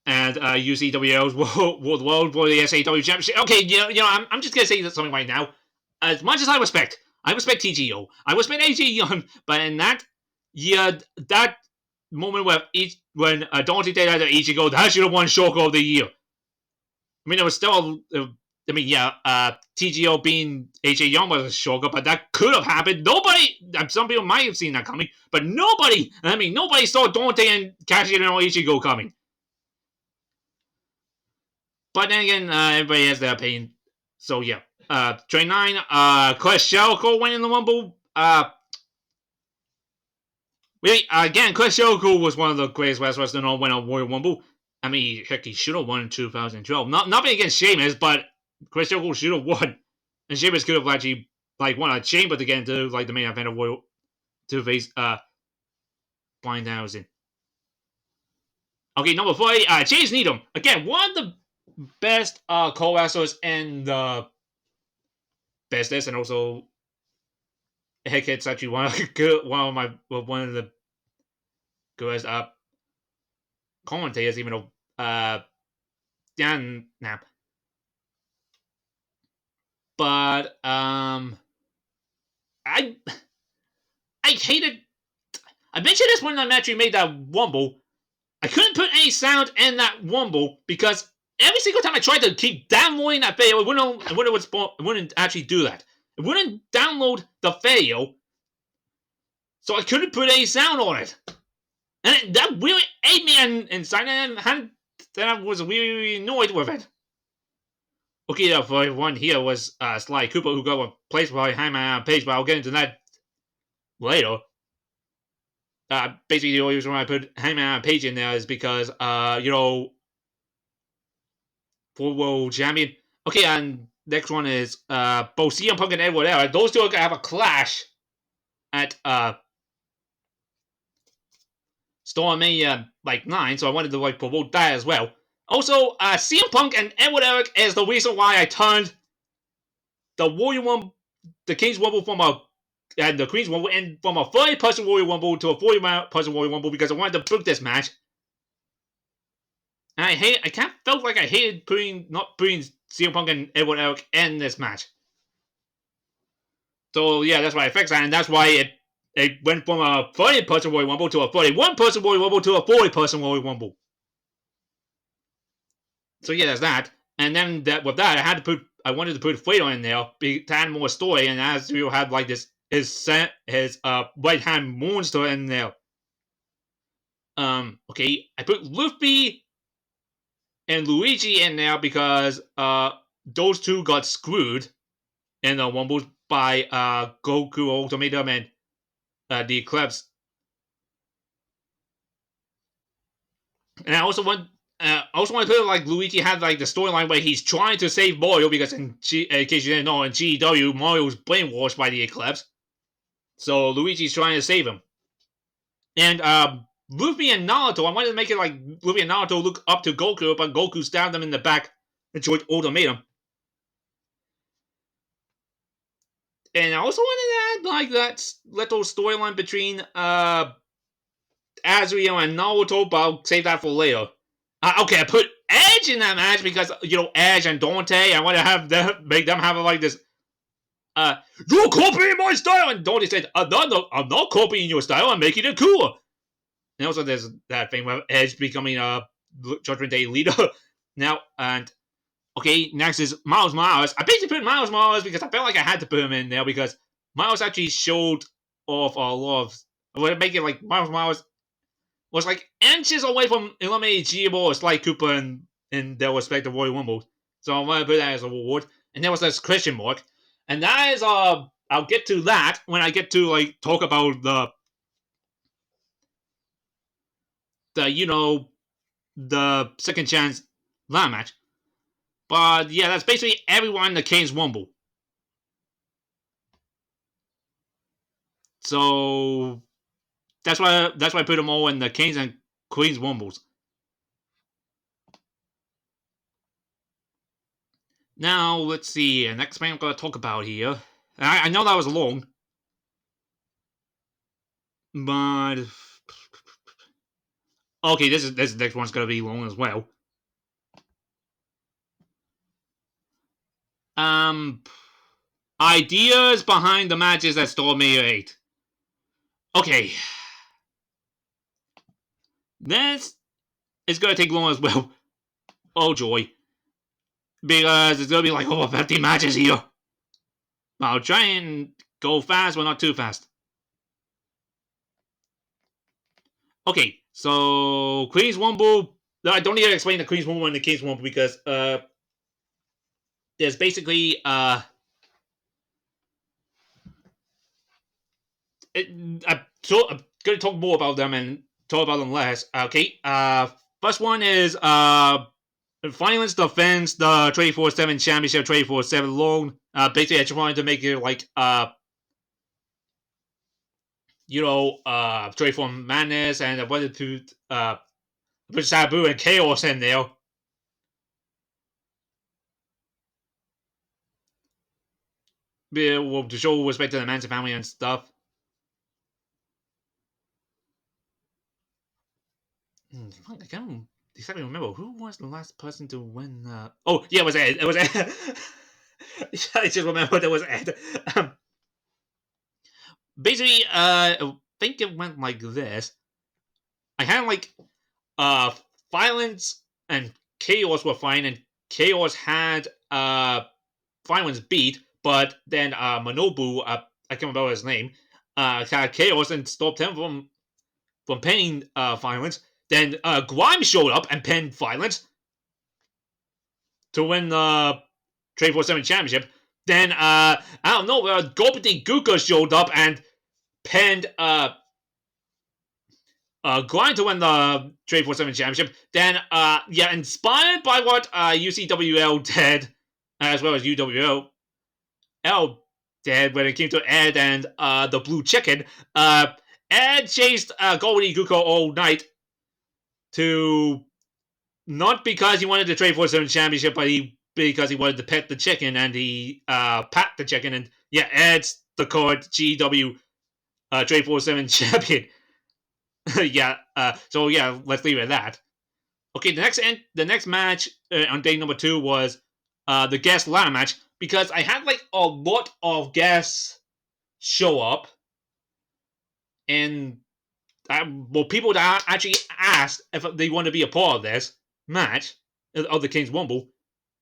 Speaker 1: and UCW's World for the SAW Championship. Okay, I'm just gonna say something right now. As much as I respect TGO, I respect AJ Young, but in that moment when Dante did that to Ichigo, that should have won Shoko of the Year. I mean, it was still, TGO being AJ Young was a Shoko, but that could have happened. Some people might have seen that coming, but nobody saw Dante and Cashin and Ichigo coming. But then again, everybody has their opinion. So yeah. Train 9, Chris Jericho winning the Rumble. Again, Chris Jericho was one of the greatest wrestlers to win a Royal Rumble. I mean, heck, he should have won in 2012. Nothing against Sheamus, but Chris Jericho should have won. And Sheamus could have actually won a Chamber to get into the main event of Royal to face Bryan Danielson. Okay, number 40, Chase Needham. Again, one of the best co-wrestlers in the business, and also heck, it's actually one of the good commentators, even though Dan Knapp. But I hated. I mentioned this when I actually made that Rumble. I couldn't put any sound in that Rumble because every single time I tried to keep downloading that video, it wouldn't actually do that. It wouldn't download the video, so I couldn't put any sound on it. And that really ate me inside, and I was really annoyed with it. Okay, the one here was Sly Cooper, who got replaced by behind my page, but I'll get into that later. Basically, the only reason why I put Hangman on Page in there is because, World World Champion. Okay, and next one is both CM Punk and Edward Elric. Those two are gonna have a clash at StarMania 9, so I wanted to promote that as well. Also, CM Punk and Edward Elric is the reason why I turned the King's Rumble and the Queen's Rumble and from a 30-person Royal Rumble to a 40-person Royal Rumble because I wanted to book this match. And I kind of felt like I hated not putting CM Punk and Edward Elric in this match. So yeah, that's why I fixed that, and that's why it went from a 30-person Royal Rumble to a 31-person Royal Rumble to a 40-person Royal Rumble. So yeah, there's that. And then with that, I wanted to put Fredo in there to add more story, and Asriel had his right hand monster in there. Okay, I put Luffy and Luigi in there because those two got screwed in the Rumbles by Goku Ultimatum and the Eclipse. And I also want to put Luigi had the storyline where he's trying to save Mario because in case you didn't know, in GW Mario's brainwashed by the Eclipse, so Luigi's trying to save him. And Luffy and Naruto, I wanted to make it like Luffy and Naruto look up to Goku, but Goku stabbed them in the back and joined Ultimatum. And I also wanted to add that little storyline between Asriel and Naruto, but I'll save that for later. Okay, I put Edge in that match because, Edge and Dante, I want to make them have this, you're copying my style! And Dante said, I'm not copying your style, I'm making it cooler. And also there's that thing with Edge becoming a Judgment Day leader now, and okay, next is Miles Morales. I basically put Miles Morales because I felt like I had to put him in there because Miles actually showed off a lot of... I would make it like Miles Morales was inches away from eliminating GMR Sly Cooper in their respective Royal Rumbles. So I'm going to put that as a reward. And there was this question mark. And that is, I'll get to that when I get to, talk about the second chance ladder match. But yeah, that's basically everyone in the King's Rumble. So that's why I put them all in the Kings and Queens Rumbles. Now let's see. The next man I'm going to talk about here. I know that was long, but okay, this next one's going to be long as well. Ideas behind the matches at StarMania 8. Okay. This is going to take long as well. Oh joy. Because it's going to be over 50 matches here. I'll try and go fast, but not too fast. Okay, so Queen's Rumble. I don't need to explain the Queen's Rumble and the King's Rumble because there's basically I'm going to talk more about them and talk about them less. Okay, first one is Violence defends the 24/7 championship 24/7 long. Basically, I just wanted to make it 24 Madness, and I wanted to put Sabu and Chaos in there. To show respect to the Manson family and stuff. I can't exactly remember who was the last person to win. Oh yeah, it was Ed. It was Ed. I just remember there was Ed. Basically, I think it went like this. I had Violence and Chaos were fine, and Chaos had Violence beat, but then Manobu, I can't remember his name, had Chaos and stopped him from pinning Violence. Then Grime showed up and pinned Violence to win the 24/7 championship. Then, I don't know, Gopati Guka showed up and pinned Grind to win the 347 championship. Then, inspired by what UCWL did, as well as UWL did when it came to Ed and the Blue Chicken, Ed chased Goldie Guko all night to, not because he wanted the 347 championship, but because he wanted to pet the chicken, and he pat the chicken, and Ed's the current GW 347 champion. So let's leave it at that. Okay, the next match on day number 2 was the guest ladder match, because I had like a lot of guests show up, and people that actually asked if they want to be a part of this match of the King's Rumble,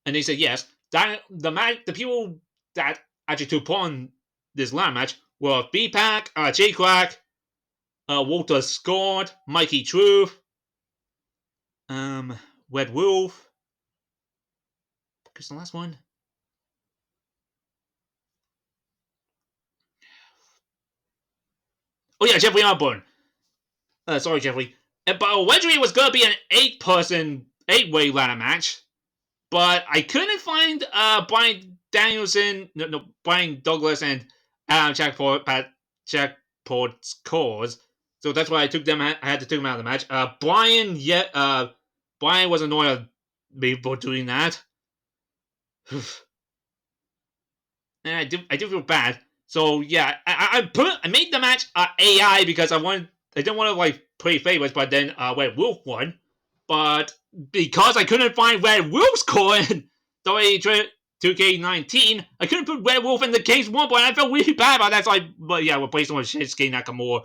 Speaker 1: and they said yes. The people that actually took part in this ladder match were B-Pack, J-Quack, Walter Scott, Mikey Truth, Red Wolf. What's the last one? Oh yeah, Jeffrey Osborne. Sorry, Jeffrey. But originally it was gonna be an 8-person, 8-way ladder match, but I couldn't find Brian Douglas and Jackpot's cause, so that's why I took them. I had to take them out of the match. Brian was annoyed at me for doing that. And I do feel bad. So yeah, I made the match AI because I didn't want to like play favorites, but then Red Wolf won. But because I couldn't find Red Wolf's core in 2K19, I couldn't put Red Wolf in the King's Rumble, and I felt really bad about that. So replaced him with Shinsuke Nakamura.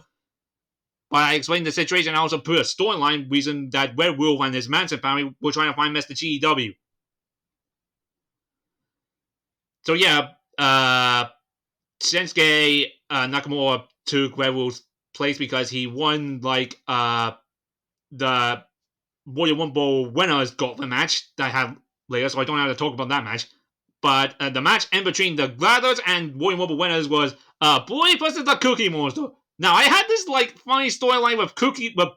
Speaker 1: But I explained the situation. I also put a storyline reason that Red Wolf and his Manson family were trying to find Mr. GEW. So yeah, Shinsuke Nakamura took Red Wolf's place because he won like the Royal Rumble winners gauntlet match that I have later, so I don't have to talk about that match. But the match in between the Gladders and Royal Rumble winners was Bluey versus the Cookie Monster. Now I had this like funny storyline with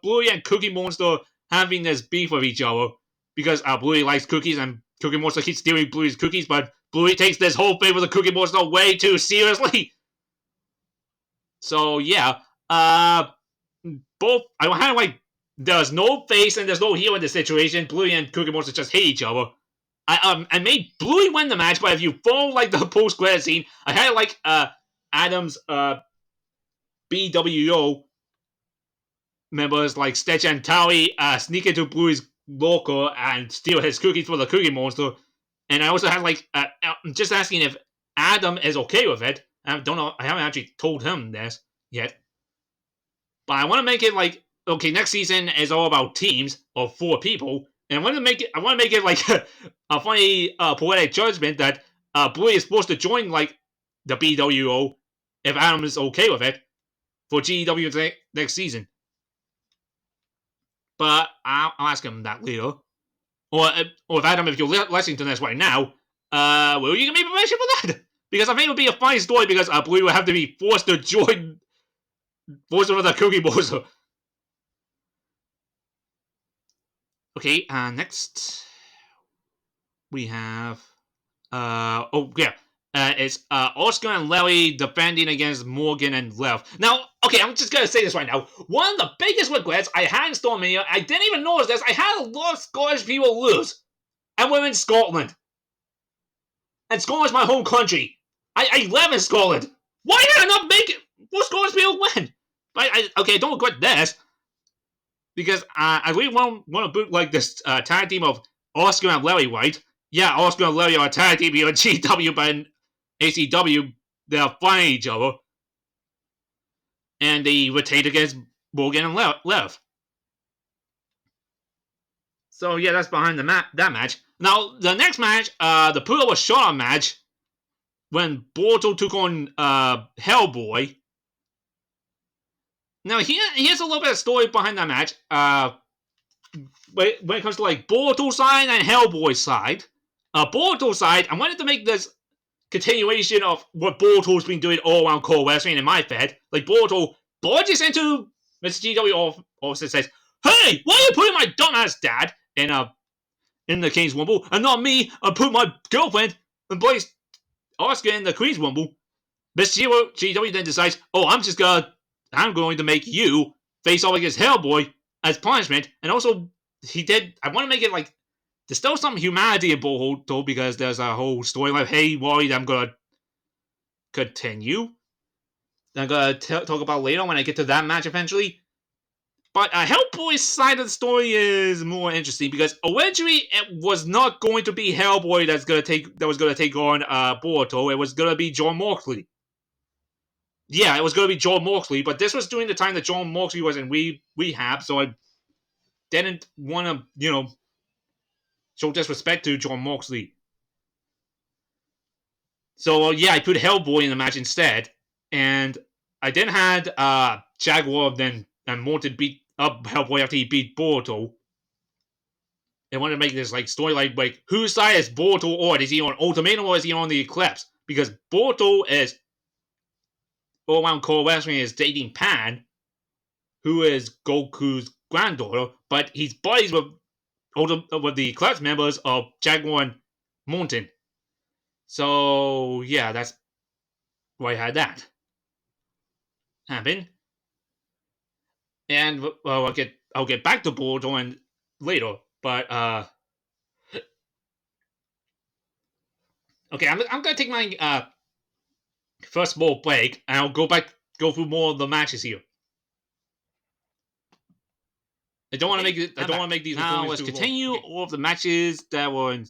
Speaker 1: Bluey and Cookie Monster having this beef with each other because Bluey likes cookies and Cookie Monster keeps stealing Bluey's cookies, but Bluey takes this whole thing with the Cookie Monster way too seriously. So yeah, both I had like there's no face and there's no heel in this situation. Bluey and Cookie Monster just hate each other. I made Bluey win the match, but if you follow like the post-credit scene, I had like Adam's BWO members like Stitch and Towie sneak into Bluey's locker and steal his cookies for the Cookie Monster. And I also had like just asking if Adam is okay with it. I don't know. I haven't actually told him this yet, but I want to make it like okay. Next season is all about teams of 4 people, and I want to make it like a funny poetic judgment that Bluey is supposed to join like the BWO if Adam is okay with it for GEW next season. But I'll ask him that later. Or if Adam, if you're listening to this right now, will you give me permission for that? Because I think it would be a funny story because Bluey would have to be forced to join with the Cookie Monster. Okay, next we have it's Oscar and Larry defending against Morgan and Lev. Now, okay, I'm just gonna say this right now. One of the biggest regrets I had in STARMANIA, I didn't even notice this, I had a lot of Scottish people lose. And we're in Scotland. And Scotland's my home country. I live in Scotland. Why did I not make it? What Scottish people win? But I don't regret this. Because I really want to boot like this tag team of Oscar and Larry, right? Yeah, Oscar and Larry are a tag team here in GW, but in ACW, they're fighting each other. And they rotate against Morgan and Lev. So yeah, that's behind that match. Now, the next match, the Pura Shara match, when Borto took on Hellboy. Now, here's a little bit of story behind that match. When it comes to like Borto side and Hellboy side. Borto side, I wanted to make this continuation of what Boruto's been doing all around core wrestling in my fed. Like, Boruto barges into Mr. GW officer says, "Hey, why are you putting my dumbass dad in the King's Rumble and not me? I put my girlfriend and place Oscar in the Queen's Rumble." Mr. GW then decides, I'm going to make you face off against Hellboy as punishment. And also, I want to make it like, there's still some humanity in Boruto because there's a whole story like, hey, worried I'm going to continue. I'm going to talk about later when I get to that match eventually. But Hellboy's side of the story is more interesting because originally it was not going to be Hellboy that was going to take on Boruto. It was going to be John Moxley. Yeah, it was going to be John Moxley, but this was during the time that John Moxley was in rehab, so I didn't want to, show disrespect to John Moxley. So, I put Hellboy in the match instead, and I then had Jaguar and Morton beat up Hellboy after he beat Boruto. I wanted to make this story like whose side is Boruto on? Is he on Ultimatum or is he on the Eclipse? Because Boruto is all around core wrestling is dating Pan, who is Goku's granddaughter, but he's buddies with the Eclipse members of Jaguar and Morton. So that's why I had that happen. And I'll get back to Boruto later, but okay, I'm gonna take my first small break, and I'll go through more of the matches here. I don't want to make it. I don't want to make these. Now let's continue all of the matches that were in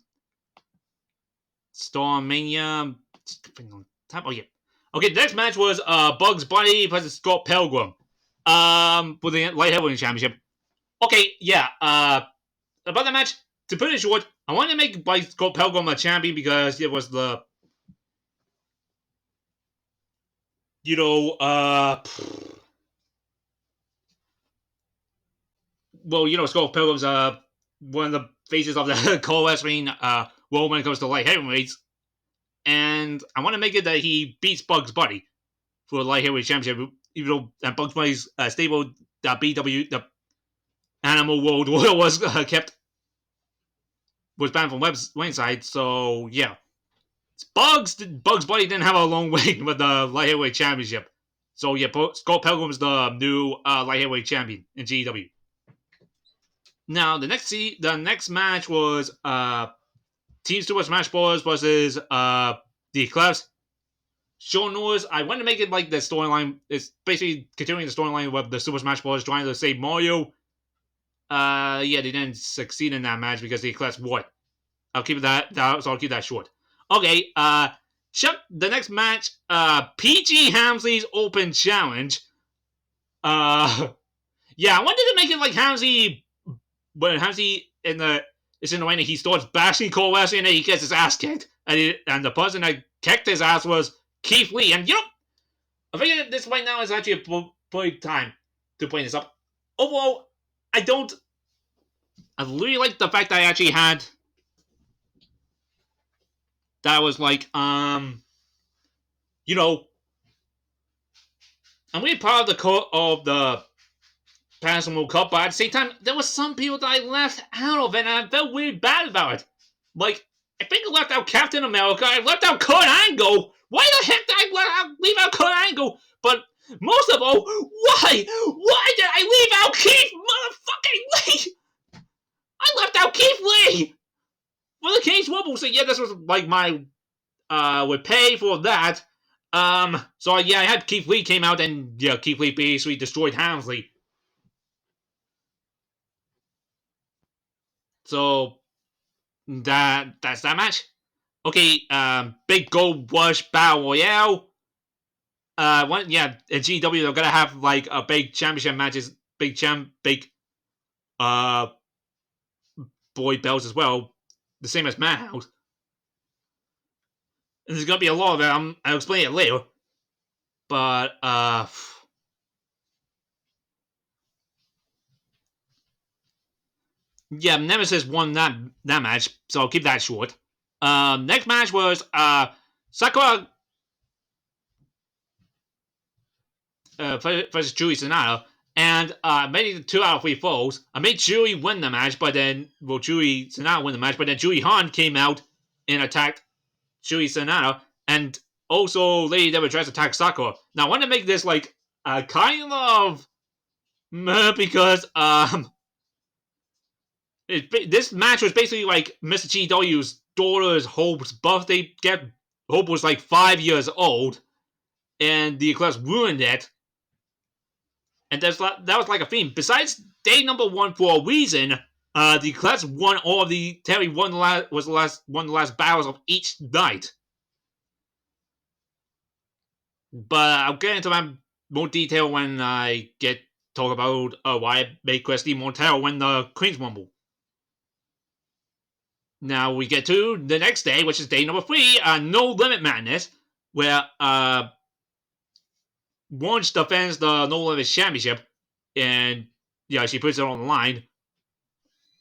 Speaker 1: STARMANIA. Oh yeah. Okay, the next match was Bugs Bunny versus Scott Pilgrim. For the light heavyweight championship. Okay, yeah. About the match, to put it short, I wanted to make Scott Pilgrim a champion because it was the Scott Pilgrim's one of the faces of the core wrestling world when it comes to light heavyweights, and I want to make it that he beats Bugs Bunny for the light heavyweight championship, even though Bugs Bunny's stable, the BW, the Animal World was was banned from Wayne's side, so yeah. Bugs Bunny didn't have a long wait with the light heavyweight championship. So yeah, Scott Pilgrim's the new light heavyweight champion in GEW. Now the next match was Team Super Smash Bros. Versus the Eclipse. Short notice, I want to make it like the storyline. It's basically continuing the storyline with the Super Smash Bros. Trying to save Mario. They didn't succeed in that match because the Eclipse won. I'll keep that short. Okay, the next match, PG Hamsley's Open Challenge. I wanted to make it like Hamsley, when Hamsley is in the ring and he starts bashing Cole Wesley and then he gets his ass kicked. And the person that kicked his ass was Keith Lee. And I think this right now is actually a perfect time to bring this up. Overall, I really like the fact that I actually had that was like, I'm really proud of the Patterson Rumble Cup, but at the same time, there were some people that I left out of it, and I felt really bad about it. Like, I think I left out Captain America, I left out Kurt Angle. Why the heck did I leave out Kurt Angle? But most of all, why? Why did I leave out Keith motherfucking Lee? I left out Keith Lee for the King's Rumble. So yeah, this was like my would pay for that. So yeah, I had Keith Lee came out and Keith Lee basically destroyed Hamsley. So that's that match. Okay, Big Gold Rush Battle Royale. In GW they're gonna have like a big championship matches, big boy belts as well, the same as Madhouse. And there's gonna be a lot of it. I'll explain it later. But Nemesis won that match, so I'll keep that short. Next match was Sakura versus Chewie Sonata, and made it 2 out of 3 falls. I made Chewie win the match, but then Chewie Sonata win the match, but then Chewie Han came out and attacked Chewie Sonata, and also Lady Deborah attacked Sakura. Now I want to make this like kind of because this match was basically like Mr. GW's daughter's Hope's birthday. Hope was like 5 years old, and the Eclipse ruined it. And that was like a theme. Besides day number 1 for a reason, the Eclipse won all of the Terry won the last battles of each night. But I'll get into that more detail when I talk about why I made Christy Montero win the Queen's Rumble. Now we get to the next day, which is day number 3, No Limit Madness, where Wunsch defends the No Limit Championship, and she puts it on the line.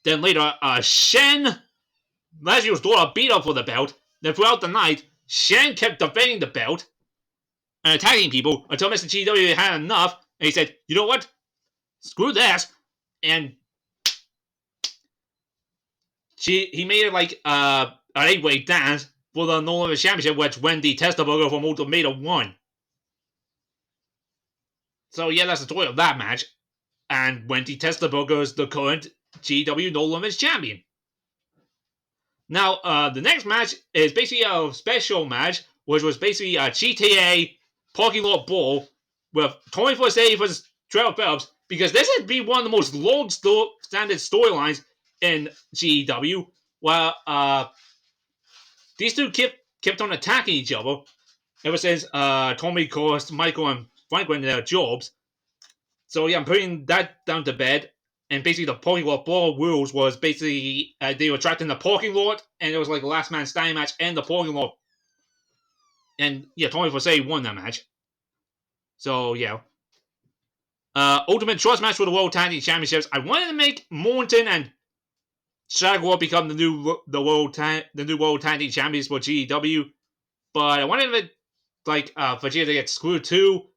Speaker 1: Then later, Shen, Lazio's daughter, beat up for the belt. Then throughout the night, Shen kept defending the belt and attacking people until Mr. GW had enough, and he said, "You know what? Screw this," and he made it like an 8-way dance for the No Limit Championship, which Wendy Testaburger from Ultimatum won. So that's the story of that match. And Wendy Testaburger is the current GW No Limits champion. Now, the next match is basically a special match, which was basically a GTA parking lot brawl with 24/7 versus Trevor Phillips, because this would be one of the most long standard storylines in GW, where these two kept on attacking each other ever since Tommy cost Michael and Franklin their jobs. So I'm putting that down to bed. And basically the parking lot brawl rules was basically they were trapped in the parking lot, and it was like a last man standing match in the parking lot. And Tony Fosay won that match. So Ultimate Trust match for the World Tag Team Championships. I wanted to make Morton and Jaguar become the new World Tag Team Champions for GEW, but I wanted it like Vegeta to get screwed too,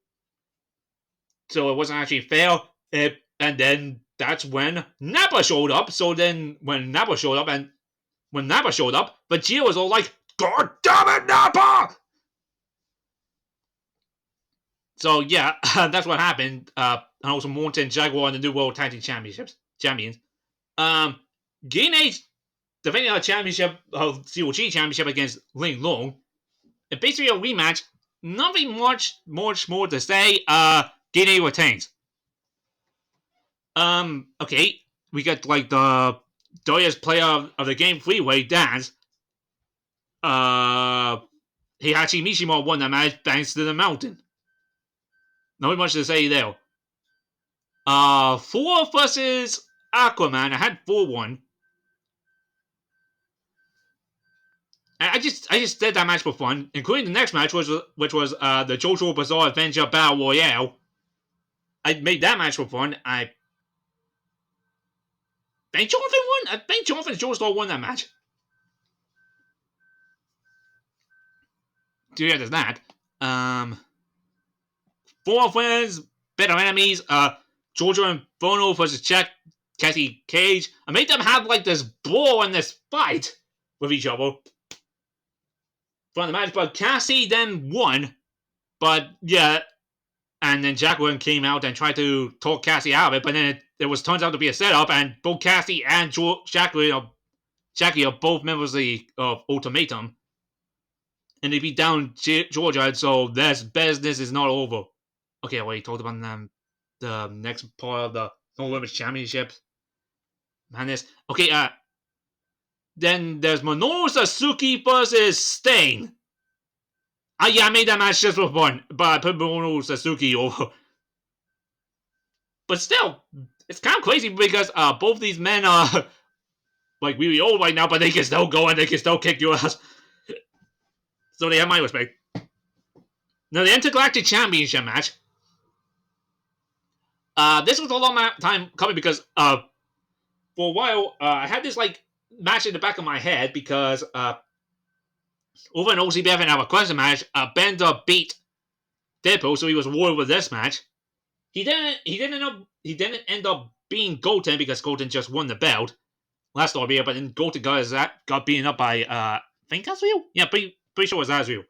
Speaker 1: so it wasn't actually fair. And then that's when Nappa showed up. So then when Nappa showed up, Vegeta was all like, "God damn it, Nappa!" So that's what happened. And also Morton and Jaguar and the new World Tag Team Champions. Gene defending our championship, COG championship against Ling Long. And basically a rematch. Nothing much more to say. Gene retains. Okay. We got like the dirtiest player of the game freeway dance. Heihachi Mishima won that match thanks to the mountain. Not much to say there. 4 versus Aquaman. I had 4-1. I just did that match for fun, including the next match, which was the JoJo Bizarre Adventure Battle Royale. I made that match for fun. Ben Jonathan won? Ben Jonathan and Joe Star won that match. So there's that. 4 friends, better enemies. Georgia Inferno versus Cassie Cage. I made them have like this brawl and this fight with each other from the match, but Cassie then won. But and then Jacqueline came out and tried to talk Cassie out of it, but then it turns out to be a setup, and both Cassie and Jackie are both members of Ultimatum, and they beat down Georgia, so this business is not over. Okay, I already talked about the next part of the No Limits Championship. Madness. Okay, then there's Minoru Suzuki versus Stain. I made that match just for fun, but I put Minoru Suzuki over. But still, it's kind of crazy because both these men are like really old right now, but they can still go and they can still kick your ass. So they have my respect. Now the Intergalactic Championship match. This was a long time coming because for a while I had this like match in the back of my head because Over in OCBF and our question match, Bender beat Deadpool, so he was awarded with this match. He didn't end up being Golden because Golden just won the belt last year, but then Golden got beaten up by I think Asriel? Yeah, pretty sure it was Asriel.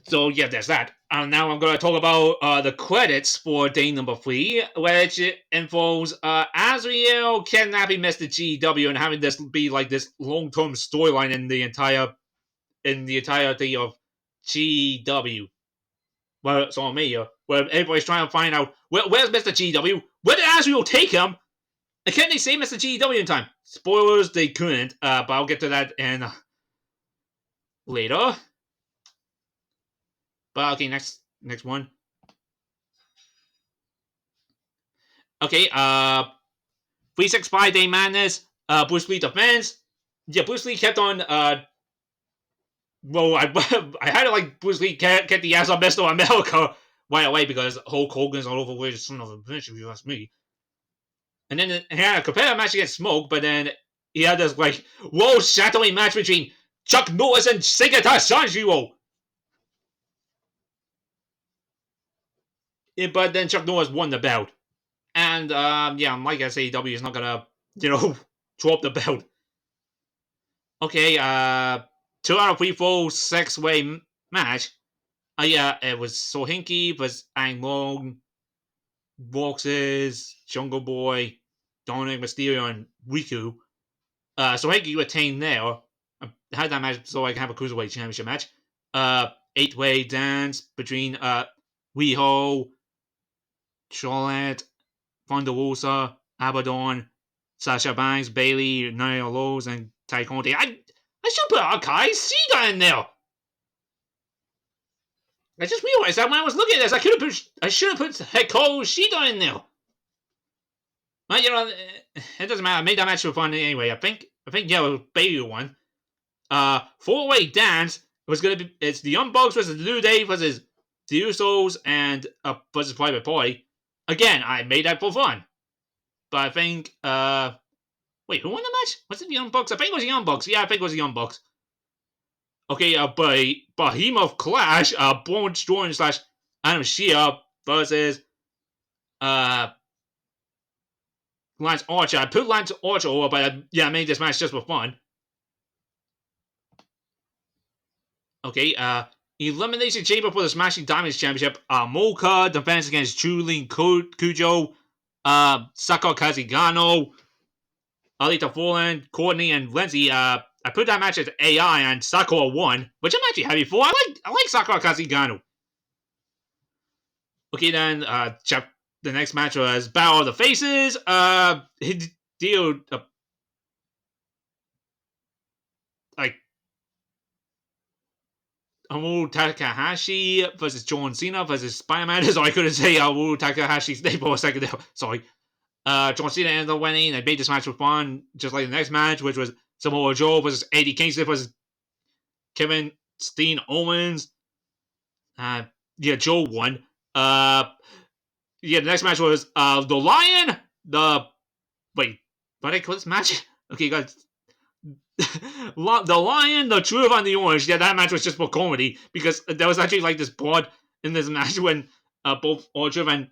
Speaker 1: So yeah, there's that. Now I'm going to talk about the credits for day number 3, which involves Asriel kidnapping Mr. GW and having this be like this long-term storyline in the entirety of GW. Well, it's on me, where everybody's trying to find out where's Mr. GW? Where did Asriel take him? And can they say Mr. GW in time? Spoilers, they couldn't, but I'll get to that in later. But okay, next one. Okay, 365 Day Madness, Bruce Lee defense. Yeah, Bruce Lee kept on, well, I had to like Bruce Lee get the ass of Mr. America right away because Hulk Hogan's all over with son of a bitch, if you ask me. And then he had a competitive match against Smoke, but then he had this like world-shattering match between Chuck Norris and Segata Sanjiro. But then Chuck Norris won the belt. And, yeah, like I say, AEW is not gonna, drop the belt. Okay, 2 out of 3 full 6-way match. Yeah, it was Sohinki vs. Ang Long, Boxes, Jungle Boy, Dominic Mysterio, and Riku. Sohinki retained there. I had that match so I can have a Cruiserweight Championship match. 8-way dance between, Riho, Charlotte, Thunder Rosa, Abaddon, Sasha Banks, Bayley, Nia Rose, and Tai Conti. I should put Akai Shida in there. I just realized that when I was looking at this, I should have put Hikaru Shida in there. But it doesn't matter. I made that match for fun anyway. I think yeah, Bayley won. 4-way dance was gonna be it's the Young Bucks versus New Day versus the Usos and versus Private Party. Again, I made that for fun. But I think, wait, who won the match? Was it the Young Bucks? I think it was the Young Bucks. Yeah, I think it was the Young Bucks. Okay, Behemoth Clash, Braun Strowman / Adam Shea versus, Lance Archer. I put Lance Archer over, but I made this match just for fun. Okay, Elimination Chamber for the Smashing Diamonds Championship. Mocha defense against Julien Cujo, Sakura Kazigano, Alita Forlan, Courtney, and Lindsay. I put that match as AI and Sakura won, which I'm actually happy for. I like Sakura Kazigano. Okay, then the next match was Battle of the Faces. Hideo Amuro Takahashi versus John Cena versus Spider-Man. So I couldn't say Amuro Takahashi's name for a second there. Sorry. John Cena ended up winning. They made this match for fun, just like the next match, which was Samoa Joe versus Eddie Kingston versus Kevin Steen Owens. Joe won. The next match was the Lion. Wait, what did I call this match? Okay, guys. The Lion, the Truth, and the Orange. Yeah, that match was just for comedy because there was actually like this pod in this match when both R-Truth and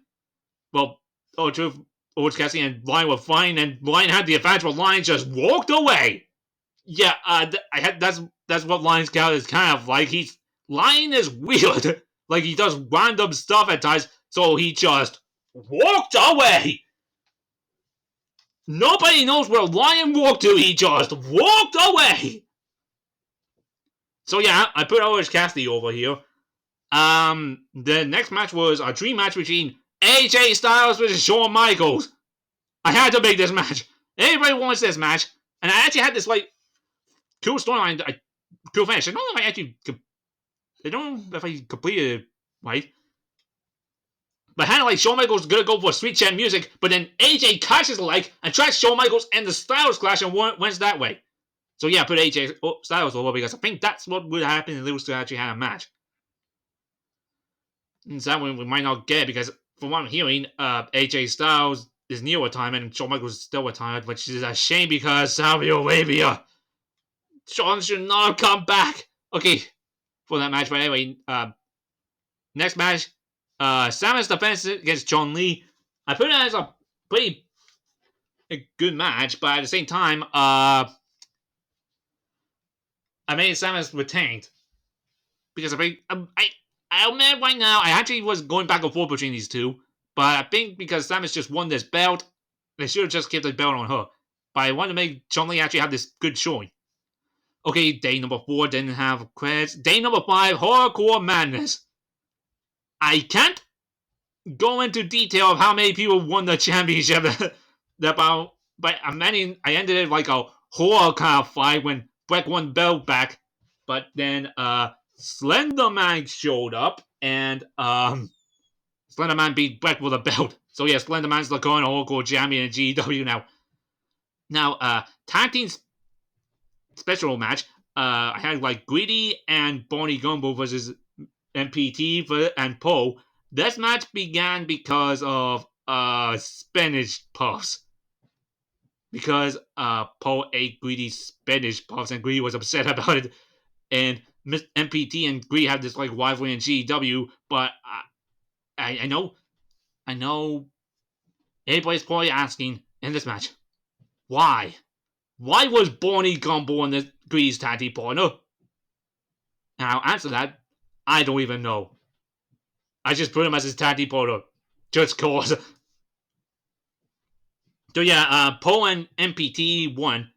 Speaker 1: R-Truth, Orange Cassidy, and Lion were fine, and Lion had the advantage, but Lion just walked away. Yeah, that's what Lion's character is kind of like. Lion is weird. Like he does random stuff at times, so he just walked away. Nobody knows where Lion walked to. He just walked away. So yeah, I put Orange Cassidy over here. The next match was a dream match between AJ Styles versus Shawn Michaels. I had to make this match. Everybody wants this match, and I actually had this like cool storyline, cool finish. I don't know if I completed it right. But kind of like Shawn Michaels gonna go for Sweet Chin Music, but then AJ catches the leg and tracks Shawn Michaels and the Styles Clash and wins that way. So yeah, I put AJ Styles over because I think that's what would happen if those two actually had a match. And so that one we might not get because from what I'm hearing, AJ Styles is near retirement and Shawn Michaels is still retired, which is a shame because Saudi Arabia. Sean should not have come back. Okay, for that match. But anyway, next match, Samus defense against Chun-Li. I put it as a pretty good match, but at the same time, I made Samus retained because I admit right now I actually was going back and forth between these two, but I think because Samus just won this belt, they should have just kept the belt on her. But I wanted to make Chun-Li actually have this good showing. Okay, day number 4 didn't have credits. Day number 5, Hardcore Madness. I can't go into detail of how many people won the championship. But I ended it like a horror kind of fight when Breck won the belt back. But then Slenderman showed up and Slenderman beat Breck with a belt. So yeah, Slenderman's the current hardcore champion in GW now. Now, tag team special match. I had like Greedy and Barney Gumbo versus MPT and Poe. This match began because of spinach puffs. Because Poe ate Greedy's spinach puffs and Greedy was upset about it. And MPT and Greedy had this like rivalry in GW, but I know everybody's probably asking in this match, why? Why was Barney Gumbo in the Greedy's tag team partner? And I'll answer that, I don't even know. I just put him as his tag team partner. Just cause. So yeah, Poe and MPT won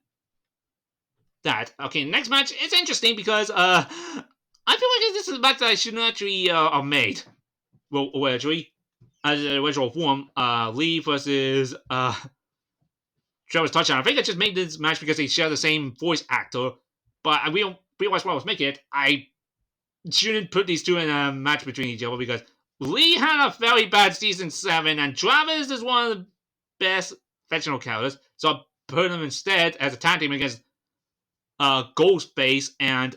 Speaker 1: that. Okay, next match is interesting because I feel like this is a match that I shouldn't actually have made. Well, actually, as an original form, Lee versus Travis Touchdown. I think I just made this match because they share the same voice actor, but I realized while I was making it, I shouldn't put these two in a match between each other because Lee had a very bad season 7, and Travis is one of the best fictional characters, so I put him instead as a tag team against Ghostface and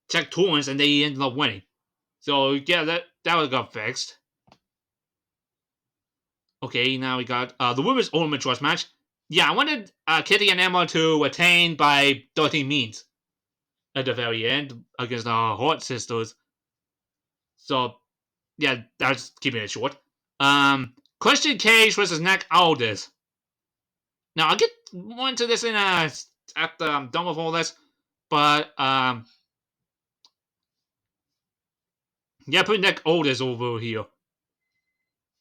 Speaker 1: Jack Torrance, and they ended up winning. So yeah, that got fixed. Okay, now we got the women's Ultimate Trust match. Yeah, I wanted Kitty and Emma to attain by 13 means at the very end against the Hart sisters. So yeah, that's keeping it short. Christian Cage versus Nick Aldis. Now I'll get more into this in after I'm done with all this, but yeah, put Nick Aldis over here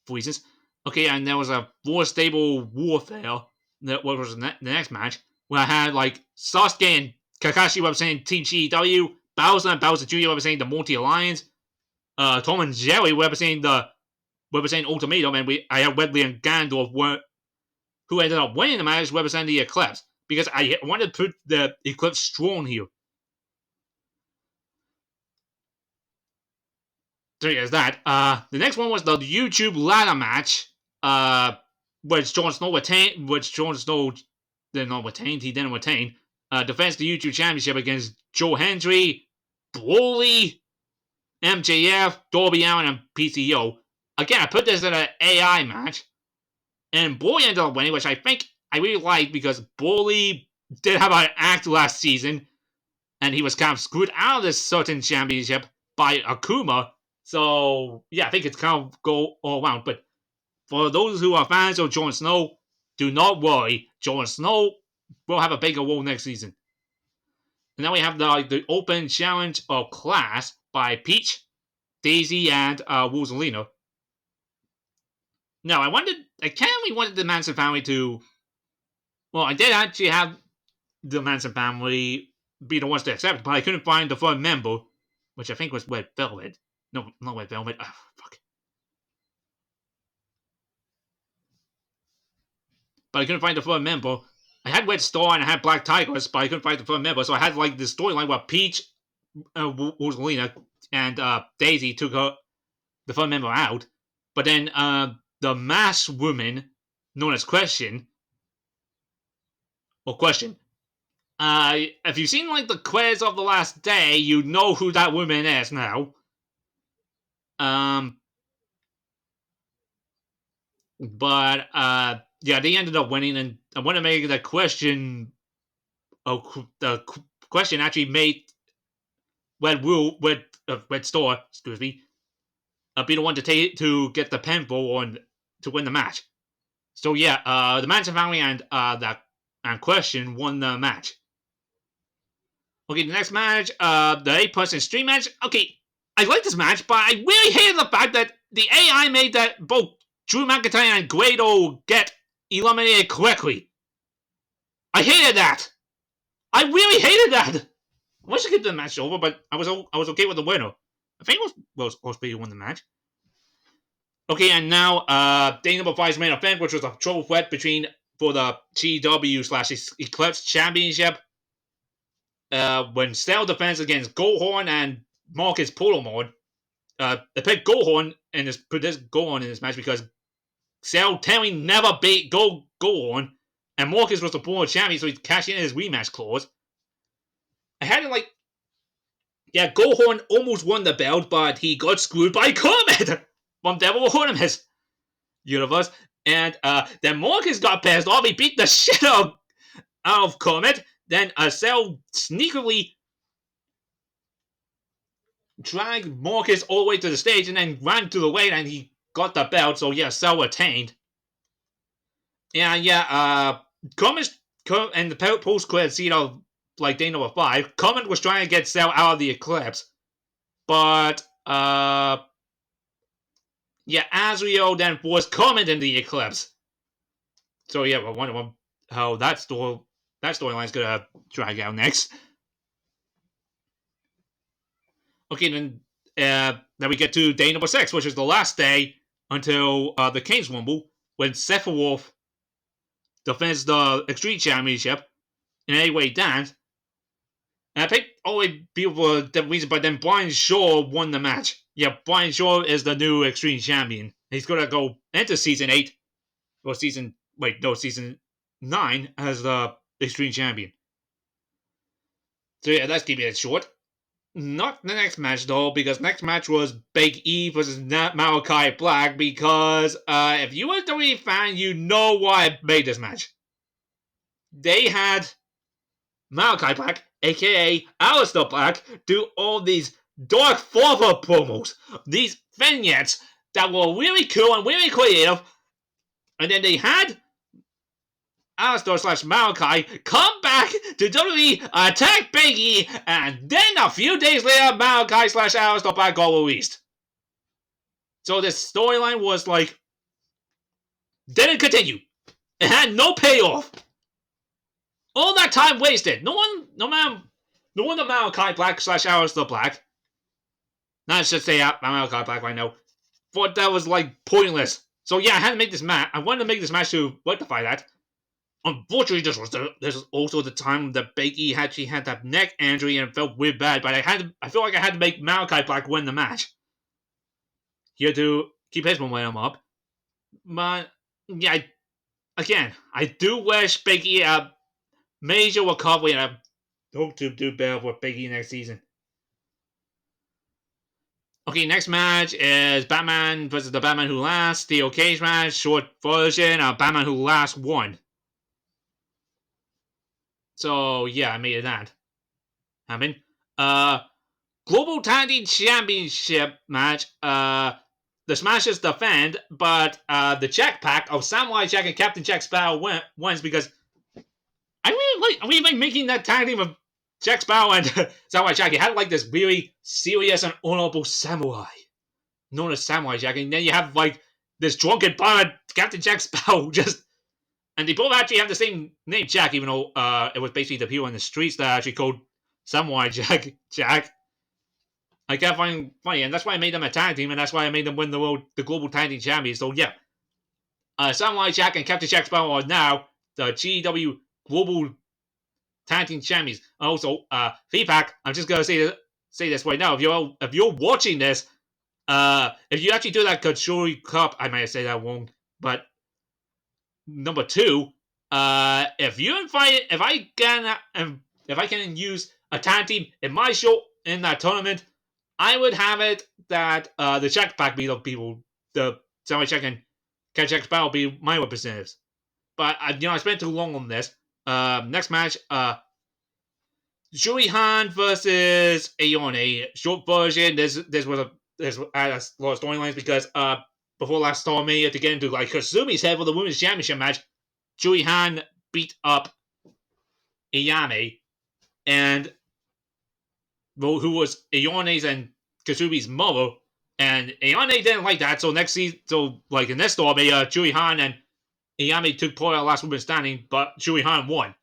Speaker 1: for reasons. Okay, and there was a 4-stable warfare that was the next match where I had like Sasuke and Kakashi representing Team GW, Bowser and Bowser Jr. representing the Monty Alliance, Tom and Jerry representing Ultimatum, and I had Wedley and Gandalf who ended up winning the match representing the Eclipse because I wanted to put the Eclipse strong here. So there's that. The next one was the YouTube ladder match, which Jon Snow retained, which Jon Snow did not retain. He didn't retain. Defends the YouTube Championship against Joe Hendry, Broly, MJF, Darby Allin, and PCO. Again, I put this in an AI match, and Broly ended up winning, which I think I really liked because Broly did have an act last season, and he was kind of screwed out of this certain championship by Akuma. So, yeah, I think it's kind of go all around. But for those who are fans of Jon Snow, do not worry. Jon Snow will have a bigger role next season. And then we have the Open Challenge of Class by Peach, Daisy, and Rosalina. Now, I kind of wanted the Manson family to... Well, I did actually have the Manson family be the ones to accept, but I couldn't find the third member, which I think was Red Velvet. No, not Red Velvet. Oh, fuck. But I couldn't find the third member. I had Red Star and I had Black Tigress, but I couldn't find the third member. So I had like this storyline where Peach, Rosalina, and Daisy took the third member out. But then the masked woman, known as Question, if you've seen like the quiz of the last day, you know who that woman is now. But yeah, they ended up winning, and I want to make the Question the question actually made Red Star, be the one to get the pinfall on to win the match. So yeah, the Manson family and Question won the match. Okay, the next match, the 8-person stream match. Okay, I like this match, but I really hated the fact that the AI made that both Drew McIntyre and Guido get eliminated quickly. I hated that. I really hated that. I wish I could get the match over, but I was okay with the winner. I think it was supposed to won the match. Okay, and now day number 5's main event, which was a triple threat for the GW/Eclipse Championship. When Cell defends against Goldhorn and Marcus Pulomord, they picked Goldhorn in this match because Cell technically never beat Goldhorn, and Marcus was the former champion, so he cashed in his rematch clause. I had to Goldhorn almost won the belt, but he got screwed by Comet from Devil Ornaments universe, and then Marcus got pissed off. He beat the shit out of Comet. Then Cell sneakily dragged Marcus all the way to the stage and then ran to the way and he got the belt. So yeah, Cell retained. And yeah, Comet and the post-credit scene of day number 5, Comet was trying to get Cell out of the Eclipse. But Asriel then forced Comet in the Eclipse. So yeah, I wonder how that storyline's gonna drag out next. Okay, then we get to day number 6, which is the last day until the King's Rumble, when Sephiroth defends the Extreme Championship in a 8-way dance. And I picked all the people for different reasons, but then Brian Shaw won the match. Yeah, Brian Shaw is the new Extreme Champion. He's gonna go into season 8, or season 9 as the Extreme Champion. So yeah, let's keep it short. Not the next match though, because next match was Big E versus Malachi Black, because if you were a WWE fan, you know why I made this match. They had Malachi Black, aka Aleister Black, do all these Dark Father promos, these vignettes that were really cool and really creative, and then they had Aleister/Malachi come back to WWE, attack Big E, and then a few days later, Malachi/Aleister Black got released. So this storyline was didn't continue. It had no payoff. All that time wasted. No wonder Malachi Black/Aleister Black. Not just say Malachi Black right now. Thought that was pointless. So yeah, I had to make this match. I wanted to make this match to rectify that. Unfortunately, this was also the time that Big E actually had that neck injury and it felt weird bad, but I feel like I had to make Malachi Black win the match. He had to keep his momentum up. But yeah, I do wish Big E a major recovery, and I hope to do better with Big E next season. Okay, next match is Batman versus the Batman Who Laughs, Steel Cage match, short version of Batman Who Laughs won. So yeah, I made that happen. Global Tag Team Championship match. The Smashers defend, but the Jack Pack of Samurai Jack and Captain Jack Sparrow wins because I really like making that tag team of Jack Sparrow and Samurai Jack. You had this really serious and honorable samurai known as Samurai Jack, and then you have this drunken bard Captain Jack Sparrow and they both actually have the same name, Jack, even though it was basically the people in the streets that actually called Samurai Jack. I can't find funny, and that's why I made them a tag team, and that's why I made them win the Global Tag Team Champions. So yeah, Samurai Jack and Captain Jack Sparrow are now the GW Global Tag Team Champions. And also, feedback. I'm just gonna say this right now. If you're watching this, if you actually do that Katsuri Cup, I might say that wrong, but number 2, if I can use a tag team in my show in that tournament, I would have it that the Jack Pack be the people, the Samurai Jack and Captain Jack Sparrow be my representatives. But I spent too long on this. Next match, Chewie Han versus Ayane. Short version. There's a lot of storylines because before last StarMania to get into like Kasumi's head for the women's championship match, Chewie Han beat up Ayane, and who was Ayane's and Kasumi's mother, and Ayane didn't like that. So next season, so like in this StarMania, Chewie Han and Ayane took part in the last woman standing, but Chewie Han won.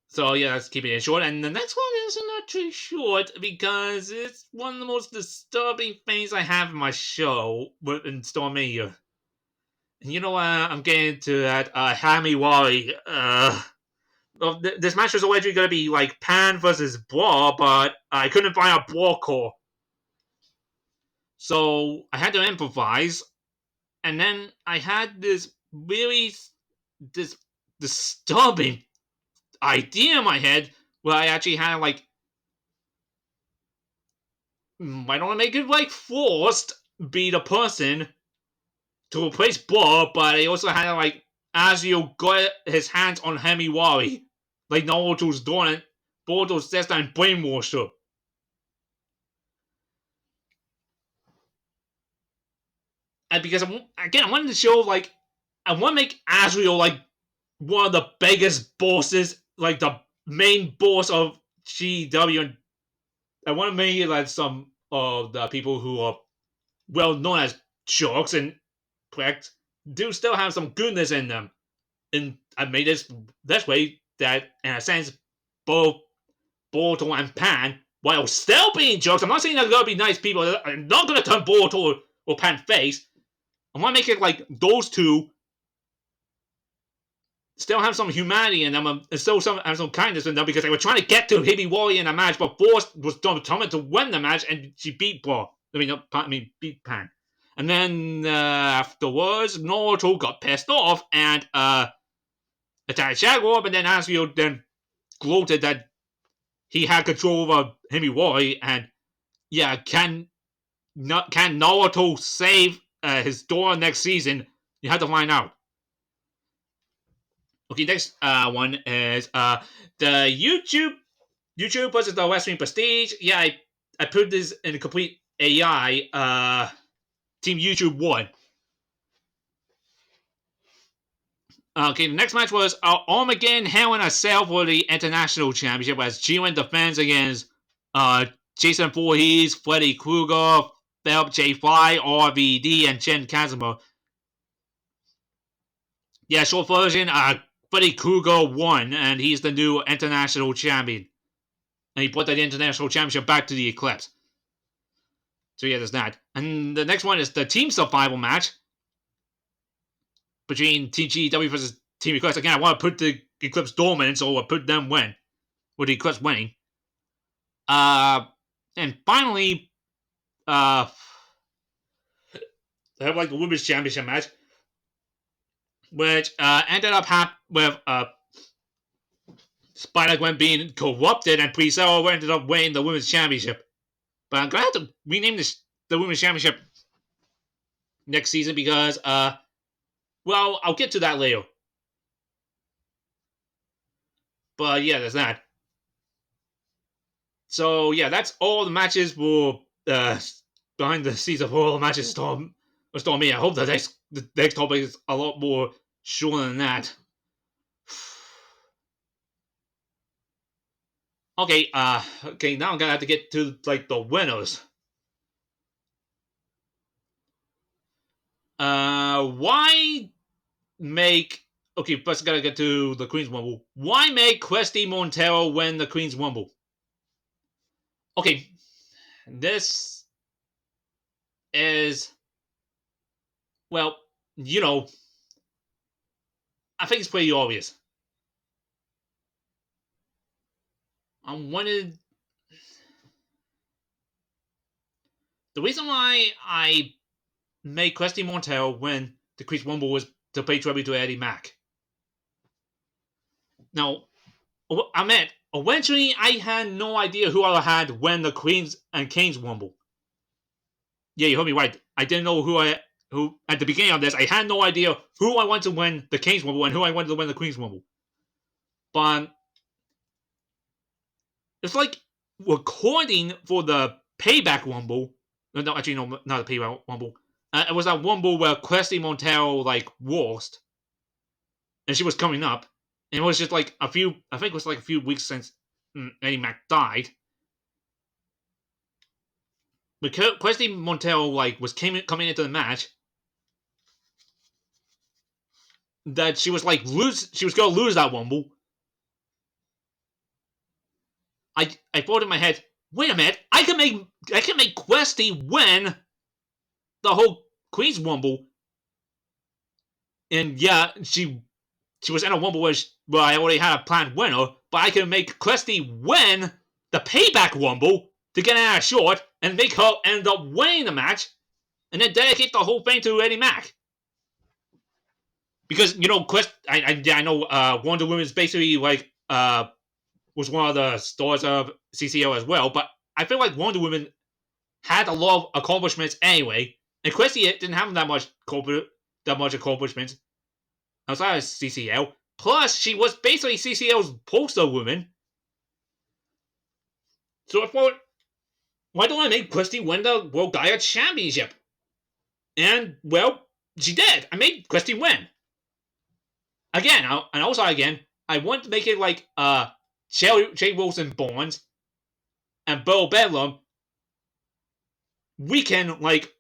Speaker 1: So yeah, let's keep it short. And the next one is not too short because it's one of the most disturbing things I have in my show in StarMania. And you know what? I'm getting to that Hamiwari. Well, this match was already going to be like Pan versus Brawl, but I couldn't find a Brawl core. So I had to improvise. And then I had this really disturbing idea in my head where I actually had like, I don't want to make it like forced be the person to replace Brawl, but I also had like Asriel got his hands on Hamiwari, like Naruto's doing it. Boruto says that and brainwashed her. And because I wanted to show like I want to make Asriel like one of the biggest bosses, like the main boss of GW, and I want to make it like some of the people who are well known as sharks and correct do still have some goodness in them. And I made this way that in a sense both Boruto and Pan, while still being jokes, I'm not saying they're gonna be nice people, I'm not gonna turn Boruto or Pan face. I want to make it like those two still have some humanity in them and still have some kindness in them because they were trying to get to Hamiwari in a match, but Force was determined to win the match and she beat Brawl. Beat Pan. And then afterwards, Naruto got pissed off and attacked Jaguar, but then Asriel then gloated that he had control over Hamiwari and yeah, can Naruto save his daughter next season? You have to find out. Okay, next one is the YouTube versus the Wrestling Prestige. Yeah, I put this in a complete AI. Team YouTube won. Okay, the next match was Armageddon Hell in a Cell for the International Championship as G1 defends against Jason Voorhees, Freddy Krueger, Phelps J. Fly, RVD, and Chen Kazuma. Yeah, short version, Freddy Krueger won, and he's the new international champion. And he put that international championship back to the Eclipse. So yeah, there's that. And the next one is the team survival match between Team GW versus Team Eclipse. Again, I want to put the Eclipse dominant, so I put them win. With the Eclipse winning. And finally, I have like the Women's Championship match, which ended up with SpiderGwen being corrupted and Priscilla ended up winning the Women's Championship. But I'm going to have to rename the Women's Championship next season because, well, I'll get to that later. But yeah, there's that. So yeah, that's all the matches for behind the scenes of all the matches StarMania. I hope the next topic is a lot more shorter than that. Okay, now I'm gonna have to get to like the winners. Why make okay? First, gotta get to the Queen's Rumble. Why make Christy Montero win the Queen's Rumble? Okay, this is well, you know, I think it's pretty obvious. I wanted the reason why I made Christy Montero win the Queen's Rumble was to pay tribute to Eddie Mack. Now, I meant eventually I had no idea who I had win the Queen's and King's Rumble. Yeah, you heard me right. I didn't know who at the beginning of this. I had no idea who I wanted to win the King's Rumble and who I wanted to win the Queen's Rumble. But it's like recording for the Payback Rumble. No, actually, no, not the Payback Rumble. It was that Rumble where Questy Montero, like, lost. And she was coming up. And it was just like I think it was like a few weeks since Eddie Mac died. But Questy Montero, like, was coming into the match. That she was like she was gonna lose that Rumble. I thought in my head, wait a minute, I can make Questy win the whole Queen's Rumble. And yeah, she was in a Rumble where I already had a planned winner, but I can make Questy win the Payback Rumble to get out of short and make her end up winning the match, and then dedicate the whole thing to Eddie Mac. Because, you know, I know Wonder Woman's basically like was one of the stars of CCL as well, but I feel like Wonder Woman had a lot of accomplishments anyway, and Questy didn't have that much accomplishments outside of CCL. Plus, she was basically CCL's poster woman. So I thought, why don't I make Questy win the World Gaia Championship? And, well, she did. I made Questy win. Again, I want to make it like Jay Wilson Barnes and Bo Bedlam weaken like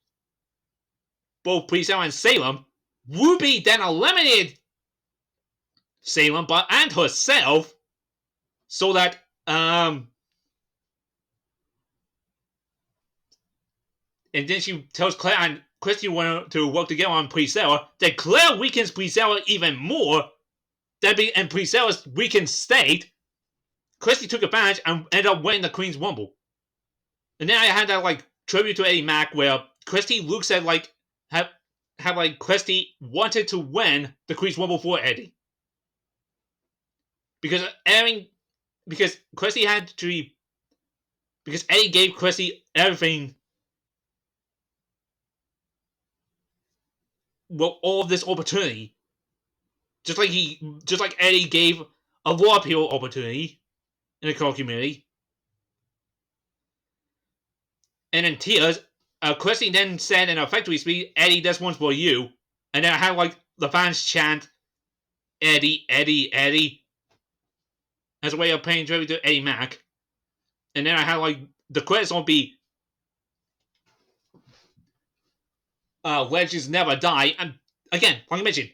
Speaker 1: both Presale and Salem. Ruby then eliminated Salem and herself, so that and then she tells Claire and Questy want to work together on Presale. Then Claire weakens Presale even more. And Presale's weakened state, Questy took advantage and ended up winning the Queen's Rumble. And then I had that like tribute to Eddie Mac where Questy looks at like how like Questy wanted to win the Queen's Rumble for Eddie. Because Questy had to because Eddie gave Questy everything. Well, all of this opportunity. Just like Eddie gave a lot of people opportunity in the core community. And in tears, Questy then said in a factory speech, Eddie, this one's for you. And then I had like the fans chant, Eddie, Eddie, Eddie, as a way of paying tribute to Eddie Mac. And then I had like the credits will be Legends Never Die. And again, like I mentioned,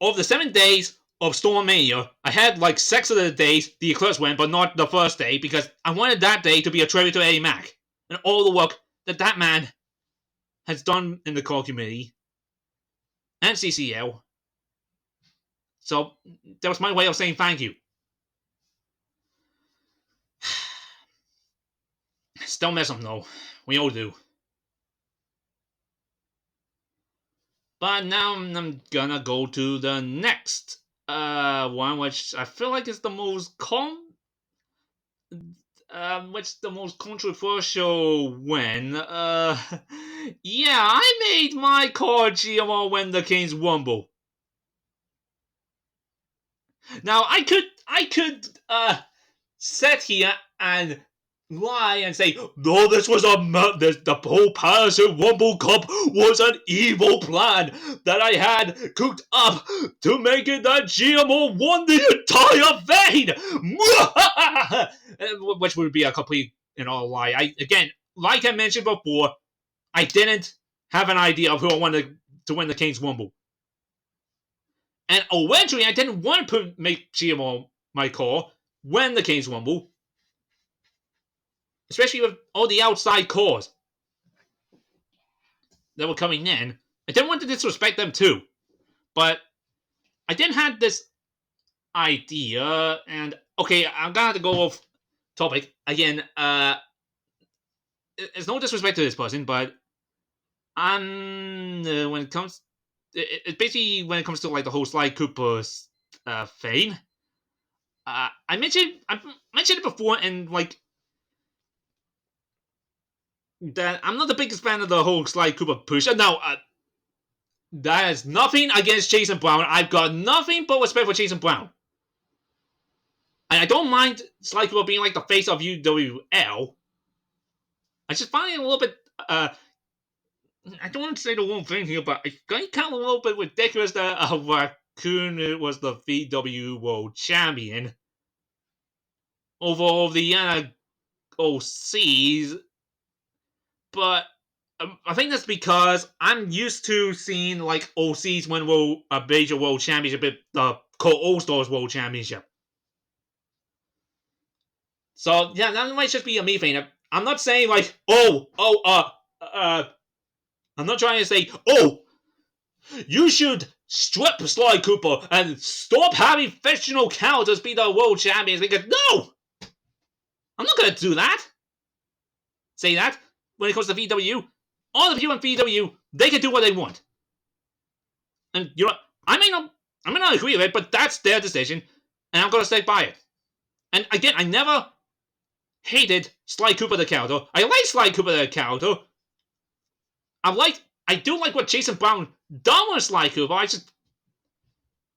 Speaker 1: of the 7 days of STARMANIA, I had like 6 of the days the Eclipse went, but not the first day, because I wanted that day to be a tribute to Eddie Mac and all the work that man has done in the core community and CCL. So that was my way of saying thank you. Still miss him though. We all do. But now I'm gonna go to the next one, which I feel like is the most controversial win. Yeah, I made my car GMR win the King's Rumble. Now I could sit here and lie and say, no, this was the whole Patterson Rumble Cup was an evil plan that I had cooked up to make it that GMO won the entire thing, which would be a complete lie. Like I mentioned before, I didn't have an idea of who I wanted to win the King's Rumble, and eventually I didn't want to make GMO my call win the King's Rumble. Especially with all the outside cores that were coming in. I didn't want to disrespect them too. But I didn't have this idea. And, okay, I'm gonna have to go off topic. Again, it's no disrespect to this person, but when it comes... It's basically when it comes to like the whole Sly Cooper thing. I mentioned it before, and like that I'm not the biggest fan of the whole Sly Cooper push. Now, that is nothing against Jason Brown. I've got nothing but respect for Jason Brown. I don't mind Sly Cooper being like the face of UWL. I just find it a little bit, I don't want to say the wrong thing here, but I find it kind of a little bit ridiculous that Raccoon was the VW World Champion over all the OCs, but I think that's because I'm used to seeing like OCs win a major world championship, the All-Stars World Championship. So yeah, that might just be a me thing. I'm not saying like, I'm not trying to say, you should strip Sly Cooper and stop having fictional characters be the world champions, because no! I'm not gonna do that. Say that when it comes to VW. All the people in VW, they can do what they want. And you know, I may not agree with it, but that's their decision, and I'm gonna stick by it. And again, I never hated Sly Cooper the character. I like Sly Cooper the character. I do like what Jason Brown done with Sly Cooper. I just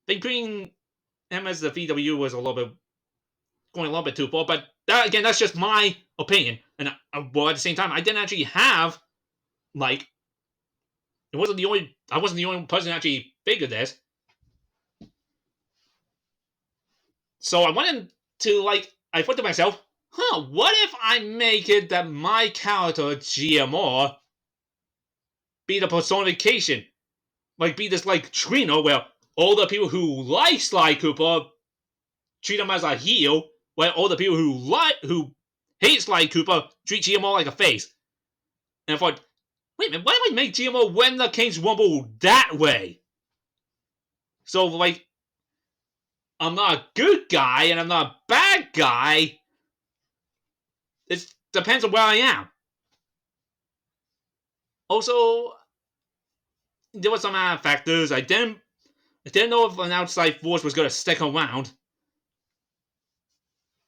Speaker 1: think bringing him as the VW was going a little bit too far. But that, again, that's just my opinion. And well, at the same time, I didn't actually have like I wasn't the only person that actually figured this. So I wanted to I thought to myself, what if I make it that my character GMR be the personification, be this trainer where all the people who like Sly Cooper treat him as a heel, where all the people who hate Sly Cooper treat GMR like a face. And I thought, wait a minute, why don't we make GMR win the King's Rumble that way? So I'm not a good guy and I'm not a bad guy. It depends on where I am. Also, there were some other factors. I didn't know if an outside force was going to stick around.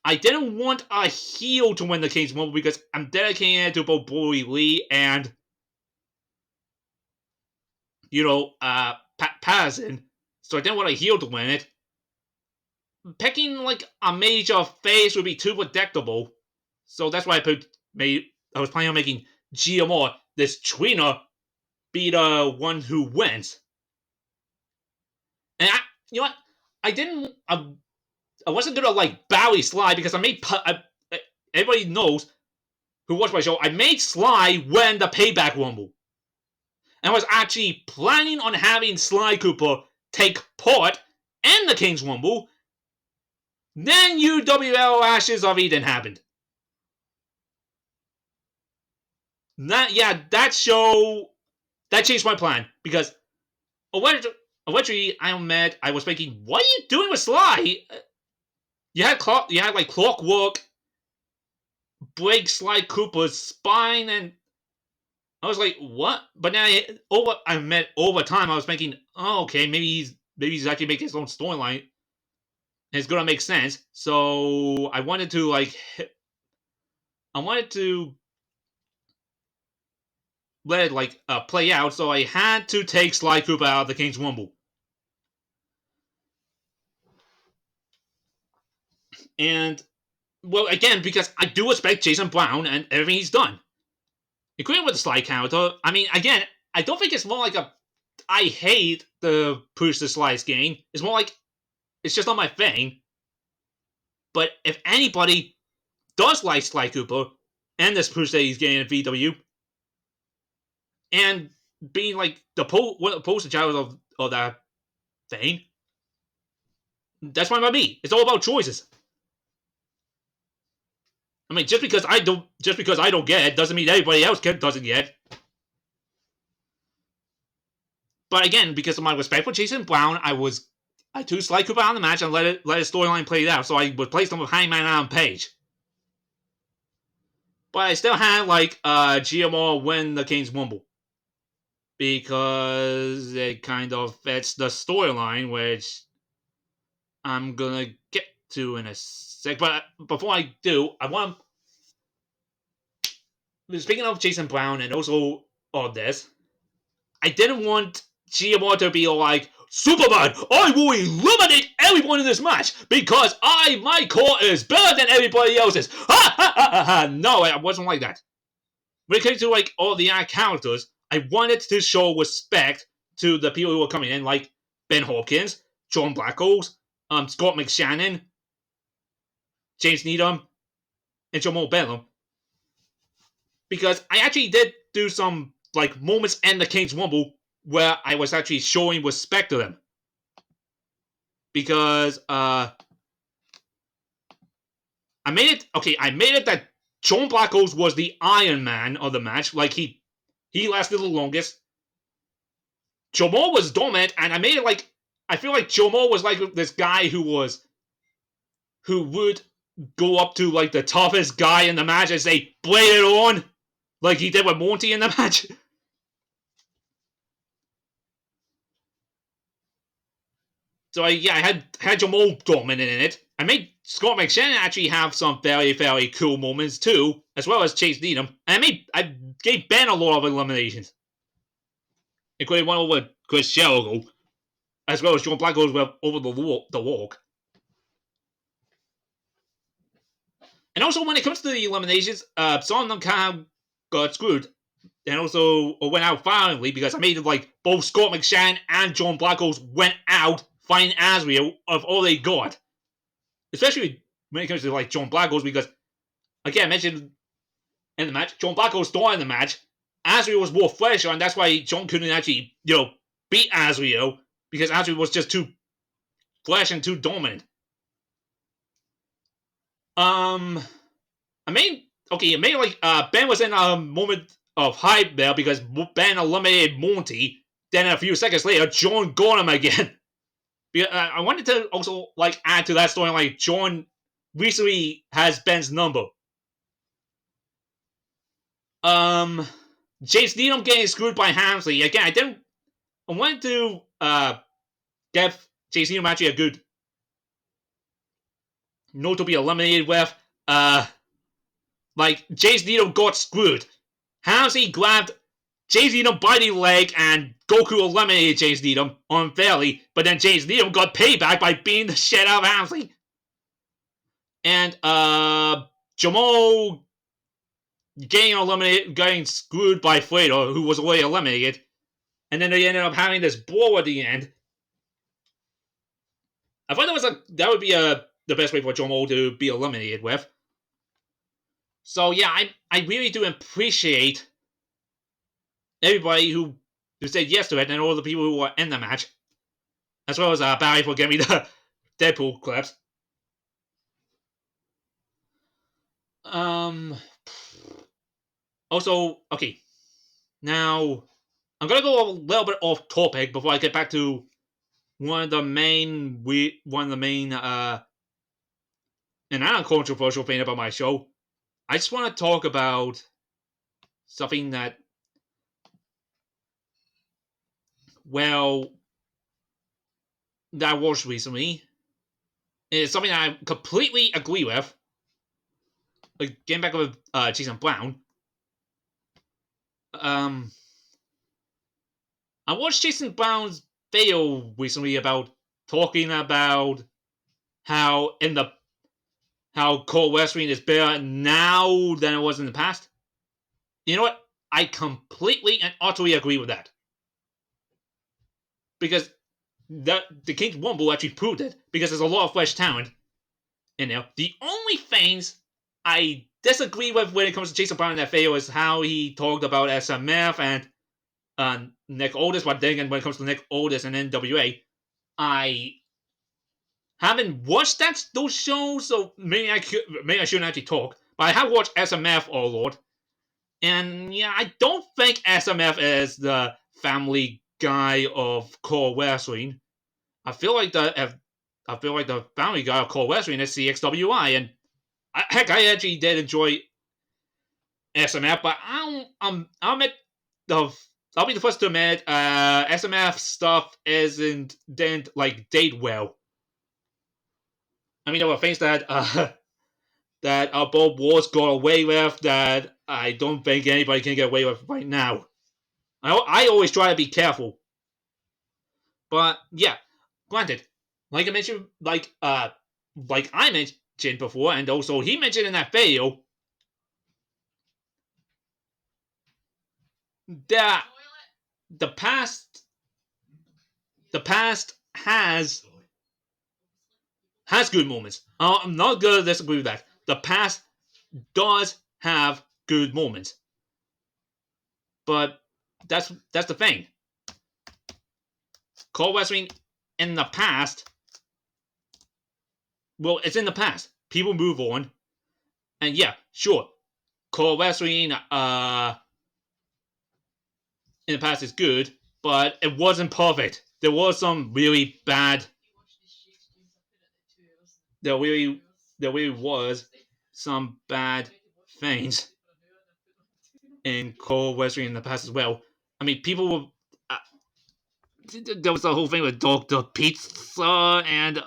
Speaker 1: I didn't want a heel to win the King's Rumble because I'm dedicating it to both Bluey and, Patterson. So I didn't want a heel to win it. Picking a major face would be too predictable. So that's why I was planning on making GMR, this trainer, be the one who wins. And you know what? I wasn't gonna Bowie Sly because everybody knows who watched my show. I made Sly win the Payback Rumble. And I was actually planning on having Sly Cooper take part in the King's Rumble. Then UWL Ashes of Eden happened. That changed my plan because eventually I was thinking, what are you doing with Sly? You had Clockwork break Sly Cooper's spine, and I was like, what? But then over time I was thinking, okay, maybe he's actually making his own storyline. And it's gonna make sense. So I wanted to let it play out, so I had to take Sly Cooper out of the King's Rumble. And, well, again, because I do respect Jason Brown and everything he's done. Including with the Sly character, I mean, again, I don't think it's more I hate the Push the Slice game. It's more it's just not my thing. But if anybody does like Sly Cooper and this push that he's getting in VW, and being one of the poster child of that thing, that's fine by me. It's all about choices. I mean, just because I don't get it doesn't mean everybody else doesn't get it. But again, because of my respect for Jason Brown, I took Sly Cooper out of the match and let his storyline play it out. So I replaced him with Hangman Adam Page. But I still had GMR win the King's Rumble. Because it kind of fits the storyline, which I'm gonna get to in a sec. But before I do, I want to... Speaking of Jason Brown and also all this, I didn't want GMR to be Superman, I will eliminate everyone in this match because my core is better than everybody else's. Ha ha ha ha ha. No, it wasn't like that. When it came to like all the characters, I wanted to show respect to the people who were coming in, like Ben Hopkins, John Blackles, Scott McShannon, James Needham, and Jamal Benham. Because I actually did do some like moments in the King's Rumble where I was actually showing respect to them. Because I made it that John Blackles was the Iron Man of the match. Like he lasted the longest. Jamal was dominant, and I made it like I feel like Jamal was like this guy who would go up to like the toughest guy in the match and say, "Blade it on," like he did with Monty in the match. So I had Jamal dominant in it. I made Scott McShannon actually have some very, very cool moments too, as well as Chase Needham. And I gave Ben a lot of eliminations, including one over Chris Jericho, as well as John Blackles over the walk. And also, when it comes to the eliminations, some of them kind of got screwed. And also went out violently because I made it like both Scott McShannon and John Blackles went out fighting Asriel of all they got. Especially when it comes to like John Blackles, because again, I mentioned in the match, John Blackles started the match. Asriel was more fresh, and that's why John couldn't actually, beat Asriel, because Asriel was just too fresh and too dominant. Ben was in a moment of hype there because Ben eliminated Monty. Then a few seconds later, John got him again. I wanted to also like add to that story, like John recently has Ben's number. James Needham getting screwed by Hamsley again. I wanted to give James Needham actually a good note to be eliminated with. Like James Needham got screwed. Hamsley grabbed James Needham by the leg and Goku eliminated James Needham unfairly, but then James Needham got payback by beating the shit out of Hamsley. And Jamal getting screwed by Fredo, who was already eliminated. And then they ended up having this brawl at the end. I thought that would be the best way for Jamal to be eliminated with. So yeah, I really do appreciate everybody who said yes to it, and all the people who were in the match, as well as Barry for giving me the Deadpool clips. Also, okay, now I'm gonna go a little bit off topic before I get back to one of the main and uncontroversial thing about my show. I just want to talk about something that, that I watched recently. It's something that I completely agree with. Like, getting back with Jason Brown. I watched Jason Brown's video recently about talking about how core wrestling is better now than it was in the past. You know what? I completely and utterly agree with that. Because the King's Rumble actually proved it. Because there's a lot of fresh talent in there. The only things I disagree with when it comes to Jason Brown in that video is how he talked about SMF and Nick Aldis. But then again, when it comes to Nick Aldis and NWA, I haven't watched those shows, so maybe I shouldn't actually talk. But I have watched SMF a lot. And yeah, I don't think SMF is the Family Guy of core wrestling. I feel like the Family Guy of core wrestling is CXWI, and heck, I actually did enjoy SMF, but I'll be the first to admit SMF stuff didn't like date well. I mean, there were things that Bob Wars got away with that I don't think anybody can get away with right now. I always try to be careful. But yeah, granted, like I mentioned, like I mentioned before, and also he mentioned in that video, that the past has good moments. I'm not gonna disagree with that. The past does have good moments, but that's the thing. Core wrestling in the past, well, it's in the past. People move on, and yeah, sure, core wrestling in the past is good, but it wasn't perfect. There was some really bad. There really was some bad things in core wrestling in the past as well. I mean, people were. There was the whole thing with Dr. Pizza and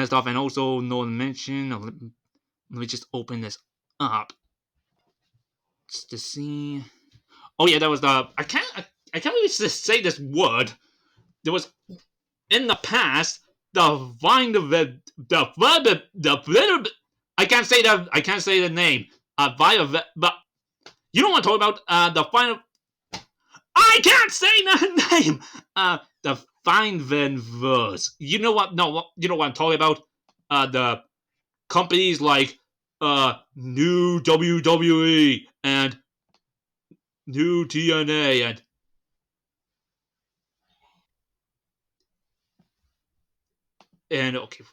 Speaker 1: stuff, and also no mention. Let me just open this up just to see. Oh yeah, that was the. I can't really just say this word. There was in the past the I can't say that. I can't say the name. But you don't want to talk about the final. I can't say the name. The Finevenverse. You know what? No, you know what I'm talking about. The companies like New WWE and New TNA and okay,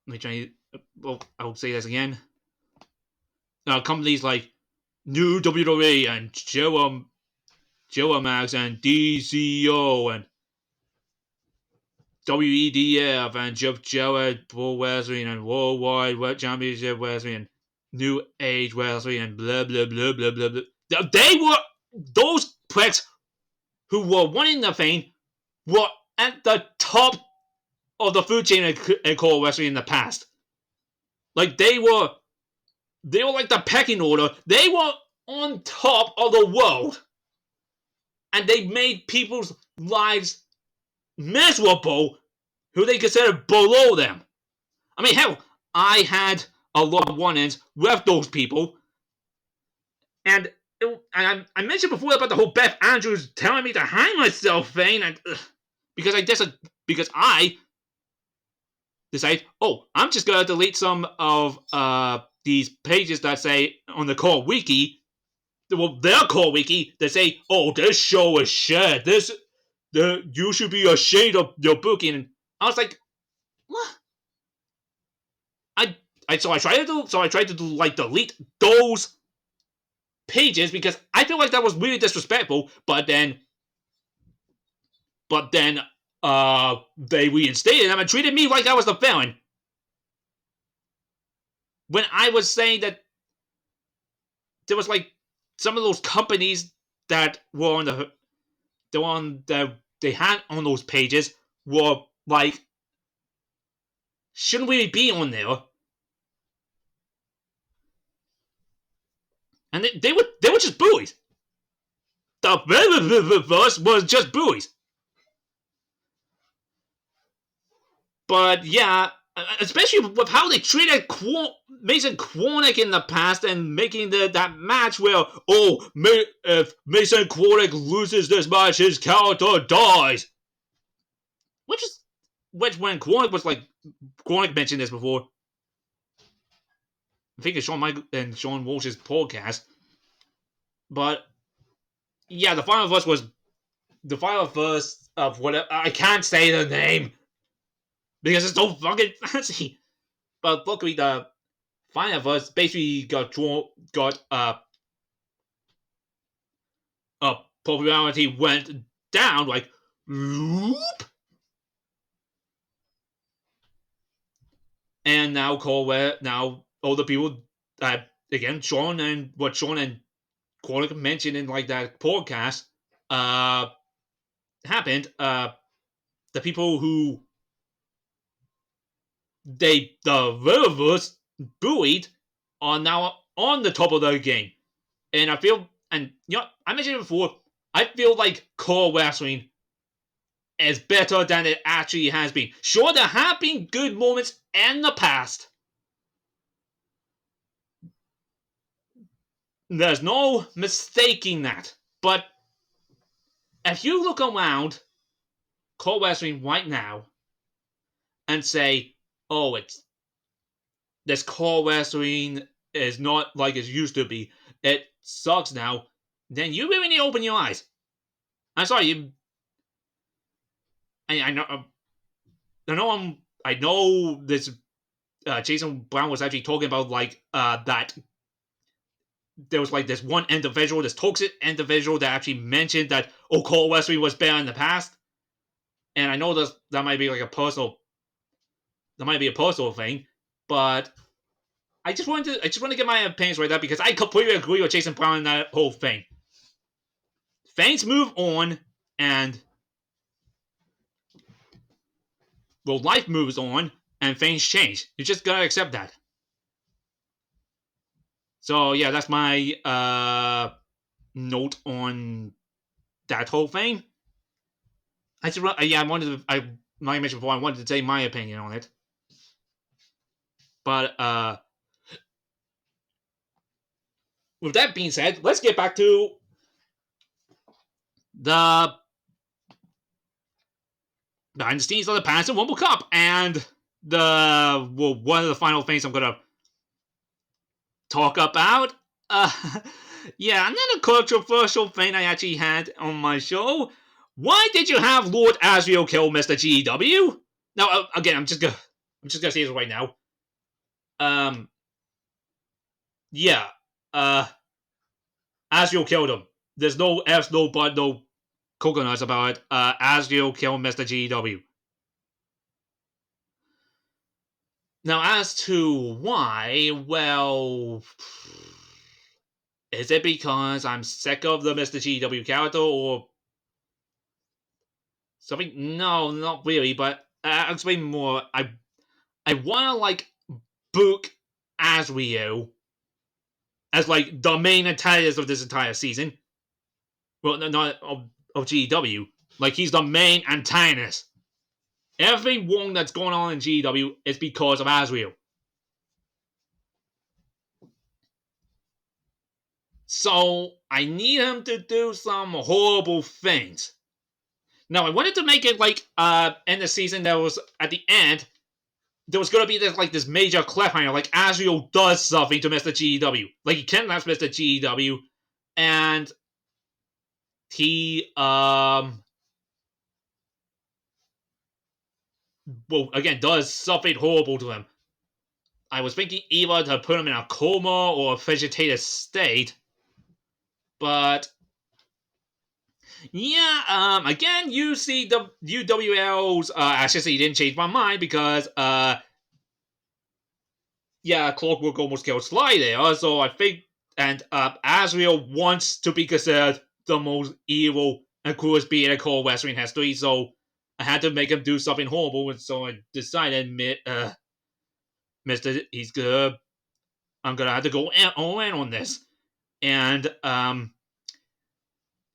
Speaker 1: let me try. Well, I'll say this again. Companies like New WWE and Joe Max and DCO and WEDF and Jeff Jarrett Pro Wrestling and Worldwide Championship Wrestling and New Age Wrestling and blah blah blah blah blah blah. They were those pricks who were winning the fame were at the top of the food chain in core wrestling in the past. Like they were like the pecking order. They were on top of the world, and they made people's lives miserable who they considered below them. I mean, hell, I had a lot of one-ins with those people, and I mentioned before about the whole Beth Andrews telling me to hang myself thing, and because I decide, oh, I'm just gonna delete some of these pages that say on the core wiki, well, their core wiki, that say, oh, this show is shit. You should be ashamed of your booking. And I was like, what? So I tried to like delete those pages because I feel like that was really disrespectful. But then they reinstated them and treated me like I was the villain. When I was saying that there was like some of those companies that were on they had on those pages were like, shouldn't really be on there. And they were just buoys. The verse was just buoys. But yeah, especially with how they treated Mason Kwonick in the past and making that match where, oh, if Mason Kwonick loses this match, his character dies. Which when Kwonick mentioned this before. I think it's Sean Walsh's podcast. But yeah, the final verse was the final verse of whatever. I can't say the name because it's so fucking fancy. But luckily, the final verse basically got popularity went down like whoop. And now all the people again Sean and Kwonick mentioned in like that podcast happened. The people who the Riververse buoyed are now on the top of their game. And I feel, and you know, I mentioned it before, I feel like core wrestling is better than it actually has been. Sure, there have been good moments in the past. There's no mistaking that. But if you look around Core Wrestling right now and say, oh, this Core Wrestling is not like it used to be, it sucks now, then you really need to open your eyes. I'm sorry, I know this Jason Brown was actually talking about that there was like this one individual, this toxic individual that actually mentioned that Core Wrestling was better in the past. And I know that might be like a personal thing, but I just want to get my opinions right there because I completely agree with Jason Brown in that whole thing. Things move on, and life moves on, and things change. You just gotta accept that. So yeah, that's my note on that whole thing. I mentioned before I wanted to say my opinion on it, but with that being said, let's get back to the behind the scenes of the Patterson Rumble Cup and one of the final things I'm gonna talk about. Yeah, another controversial thing I actually had on my show. Why did you have Lord Asriel kill Mr. GW? Now, again, I'm just gonna say this right now. Yeah, Asriel killed him. There's no ifs, no buts, no coconuts about it. Asriel killed Mr. GW. Now, as to why, well, is it because I'm sick of the Mr. GW character or something? No, not really, but I'll explain more. I want to, book Asriel as, the main antagonist of this entire season. Well, not of GW. He's the main antagonist. Everything wrong that's going on in GW is because of Asriel. So, I need him to do some horrible things. Now, I wanted to make it in the season that was at the end, there was going to be this major cliffhanger, Asriel does something to Mr. GW. He kidnaps Mr. GW, and he, again, does something horrible to him. I was thinking either to put him in a coma or a vegetative state, but yeah, again, you see the UWL's, I should say, didn't change my mind because, yeah, Clockwork almost killed Sly there, so I think, and Asriel wants to be considered the most evil and coolest being in Core Wrestling history, so I had to make him do something horrible, and so I decided, Mister, I'm gonna have to go all in on this. And,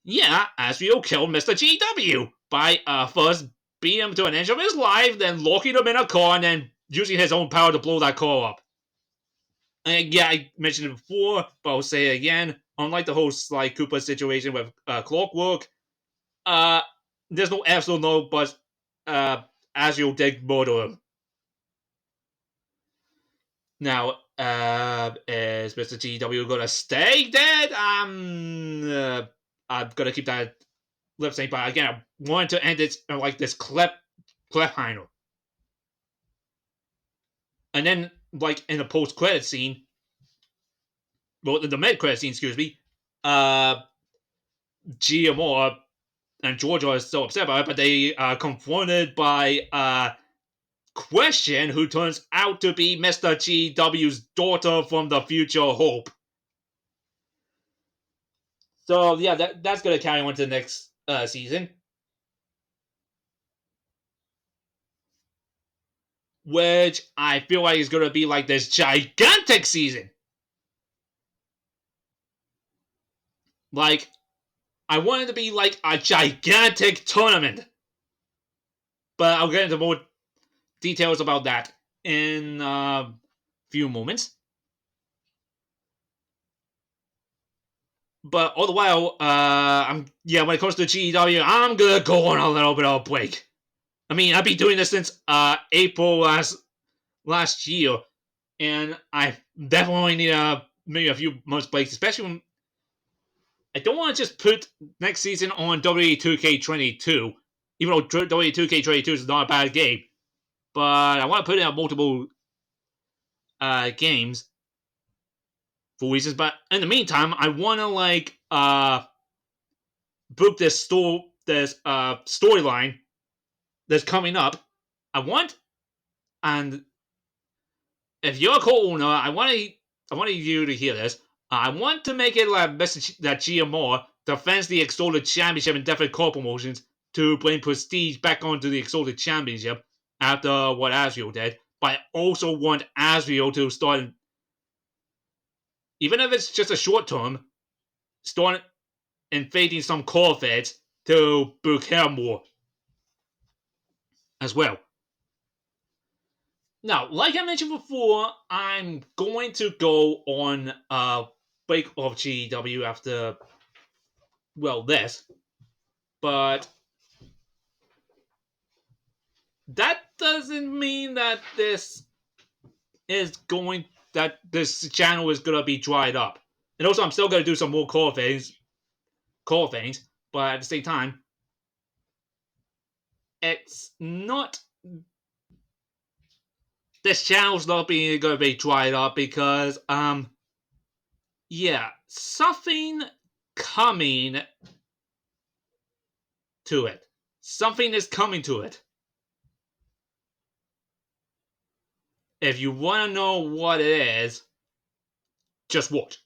Speaker 1: yeah, Asriel killed Mr. GW by, first beating him to an edge of his life, then locking him in a car, and then using his own power to blow that car up. And yeah, I mentioned it before, but I'll say it again. Unlike the whole Sly Cooper situation with Clockwork, there's no absolute no, but Asriel did murder him. Now, is Mr. GW gonna stay dead? I'm gonna keep that lip sync, but again, I wanted to end it this cliffhanger. And then, in the post-credit scene, well, in the mid-credit scene, excuse me, GMR and Georgia are so upset about it, but they are confronted by Question, who turns out to be Mr. GW's daughter from the future, Hope. So yeah, that's gonna carry on to the next season, which I feel like is gonna be this gigantic season. I want it to be a gigantic tournament. But I'll get into more details about that in a few moments. But all the while, when it comes to GW, I'm gonna go on a little bit of a break. I mean, I've been doing this since April last year, and I definitely need maybe a few months breaks, especially when I don't want to just put next season on WWE 2K22, even though WWE 2K22 is not a bad game, but I want to put it on multiple games for reasons. But in the meantime, I want to book this storyline that's coming up. And if you're a co-owner, I want you to hear this. I want to make it like a message that GMR defends the Exalted Championship in Definite Core Promotions to bring prestige back onto the Exalted Championship after what Asriel did. But I also want Asriel to start, even if it's just a short term, start invading some core feds to book her more as well. Now, like I mentioned before, I'm going to go on a break of GW after, this. But that doesn't mean that this channel is going to be dried up. And also, I'm still going to do some more core things, but at the same time, it's not... This channel's not going to be dried up because, something coming to it. Something is coming to it. If you want to know what it is, just watch.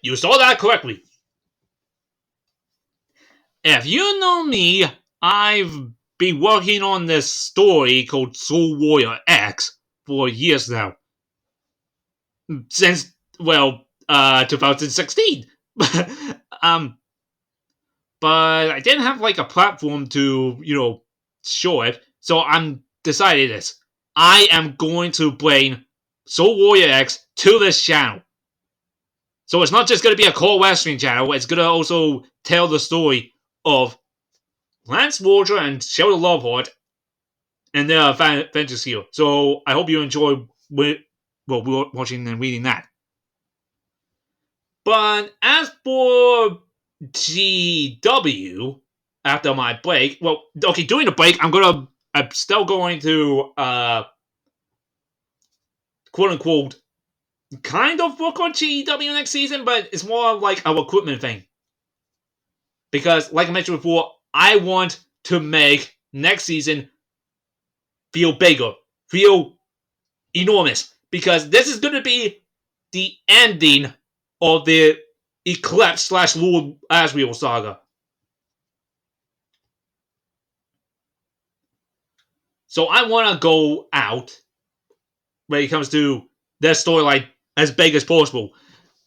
Speaker 1: you saw that correctly. If you know me, I've been working on this story called Soul Warrior X for years now. Since, 2016. But I didn't have like a platform to, show it. So I'm decided this. I am going to bring Soul Warrior X to this channel. So it's not just going to be a core wrestling channel, it's going to also tell the story of Lance Warder and Sheldon Loveheart and their adventures here. So I hope you enjoy watching and reading that. But as for GW, after my break, during the break, I'm still going to, quote-unquote, kind of work on GW next season, but it's more like a recruitment thing. Because, like I mentioned before, I want to make next season feel bigger, feel enormous. Because this is going to be the ending of the Eclipse / Lord Asriel saga. So I want to go out when it comes to this storyline as big as possible.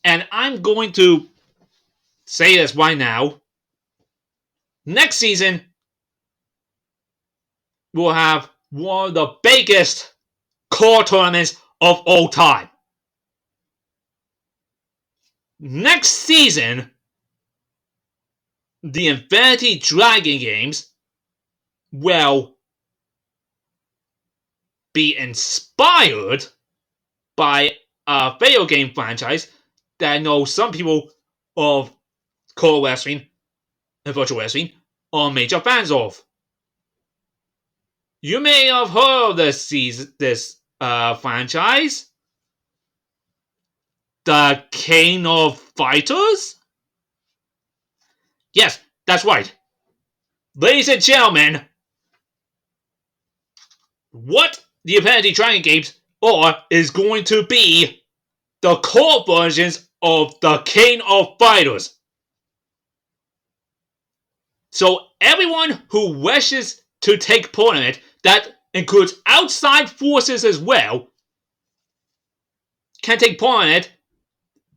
Speaker 1: And I'm going to say this right now. Next season, we'll have one of the biggest core tournaments of all time. Next season, the Infinity Dragon games will be inspired by a video game franchise that I know some people of core wrestling and virtual wrestling are major fans of. You may have heard of this franchise, the King of Fighters? Yes, that's right. Ladies and gentlemen, what the Infinity Dragon games are is going to be the core versions of the King of Fighters. So everyone who wishes to take part in it, that includes outside forces as well, can take part in it,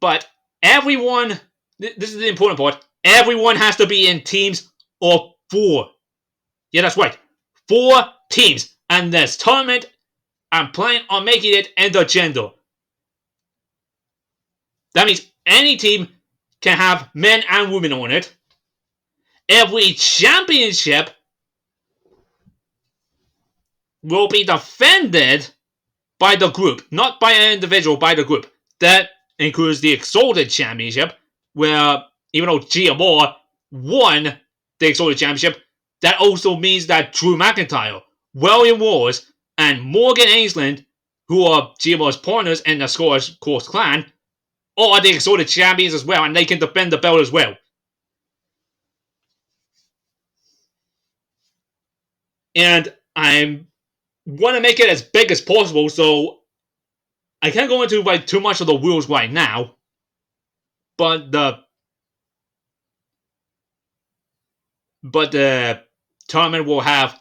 Speaker 1: but everyone, this is the important part, everyone has to be in teams of 4. Yeah, that's right. 4 teams. And this tournament, I'm planning on making it intergender. That means any team can have men and women on it. Every championship will be defended by the group, not by an individual, by the group. That includes the Exalted Championship, where even though GMR won the Exalted Championship, that also means that Drew McIntyre, William Wars, and Morgan Ainsland, who are GMR's partners in the Scorch Course clan, are the Exalted Champions as well, and they can defend the belt as well. And I want to make it as big as possible, so I can't go into too much of the rules right now. But the tournament will have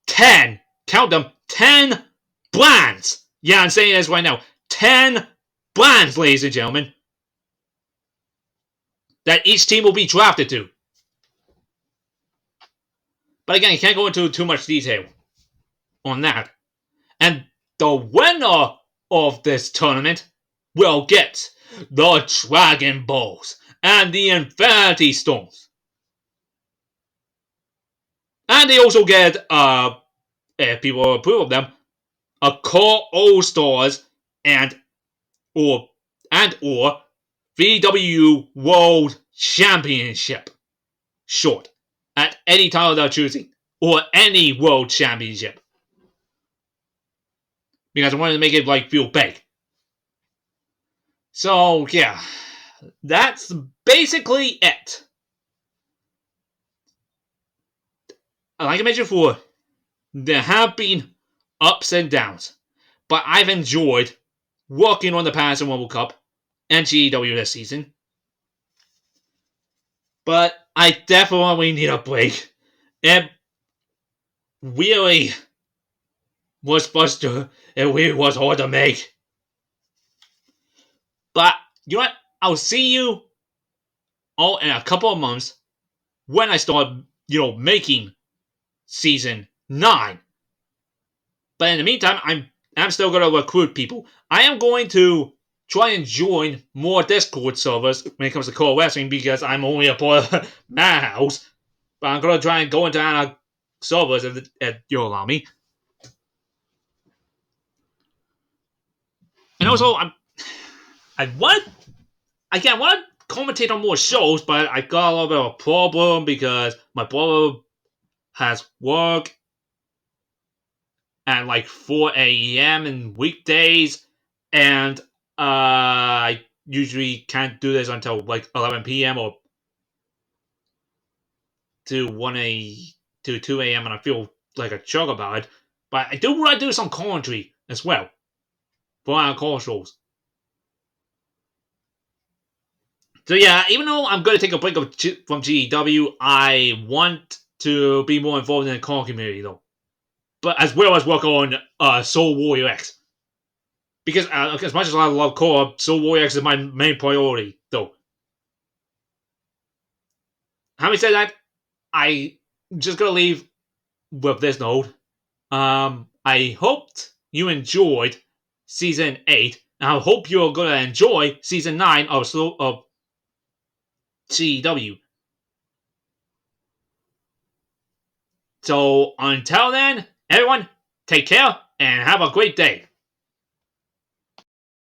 Speaker 1: 10, count them, 10 brands. Yeah, I'm saying this right now. 10 brands, ladies and gentlemen, that each team will be drafted to. But again, I can't go into too much detail on that. And the winner of this tournament will get the Dragon Balls and the Infinity Stones. And they also get, if people approve of them, a Core All-Stars and or VW World Championship short at any title they're choosing, or any World Championship. Because I wanted to make it feel big. So yeah, that's basically it. Like I mentioned before, there have been ups and downs, but I've enjoyed working on the Patterson Rumble Cup and GEW this season. But I definitely need a break. It really was supposed to. It really was hard to make. But you know what? I'll see you all in a couple of months when I start, making season 9. But in the meantime, I'm still gonna recruit people. I am going to try and join more Discord servers when it comes to core wrestling because I'm only a part of Madhouse. But I'm gonna try and go into other servers if you'll allow me. And also, I want again, I want to commentate on more shows, but I got a little bit of a problem because my brother has work at like 4 a.m. in weekdays, and I usually can't do this until like 11 p.m. or to 2 a.m. and I feel like a chug about it. But I do want to do some commentary as well for our core shows. So yeah, even though I'm going to take a break from GEW, I want to be more involved in the core community though. But as well as work on Soul Warrior X. Because as much as I love core, Soul Warrior X is my main priority though. Having said that, I just gonna leave with this note. I hoped you enjoyed season 8. And I hope you're gonna enjoy season 9 of CW. So until then, everyone, take care and have a great day.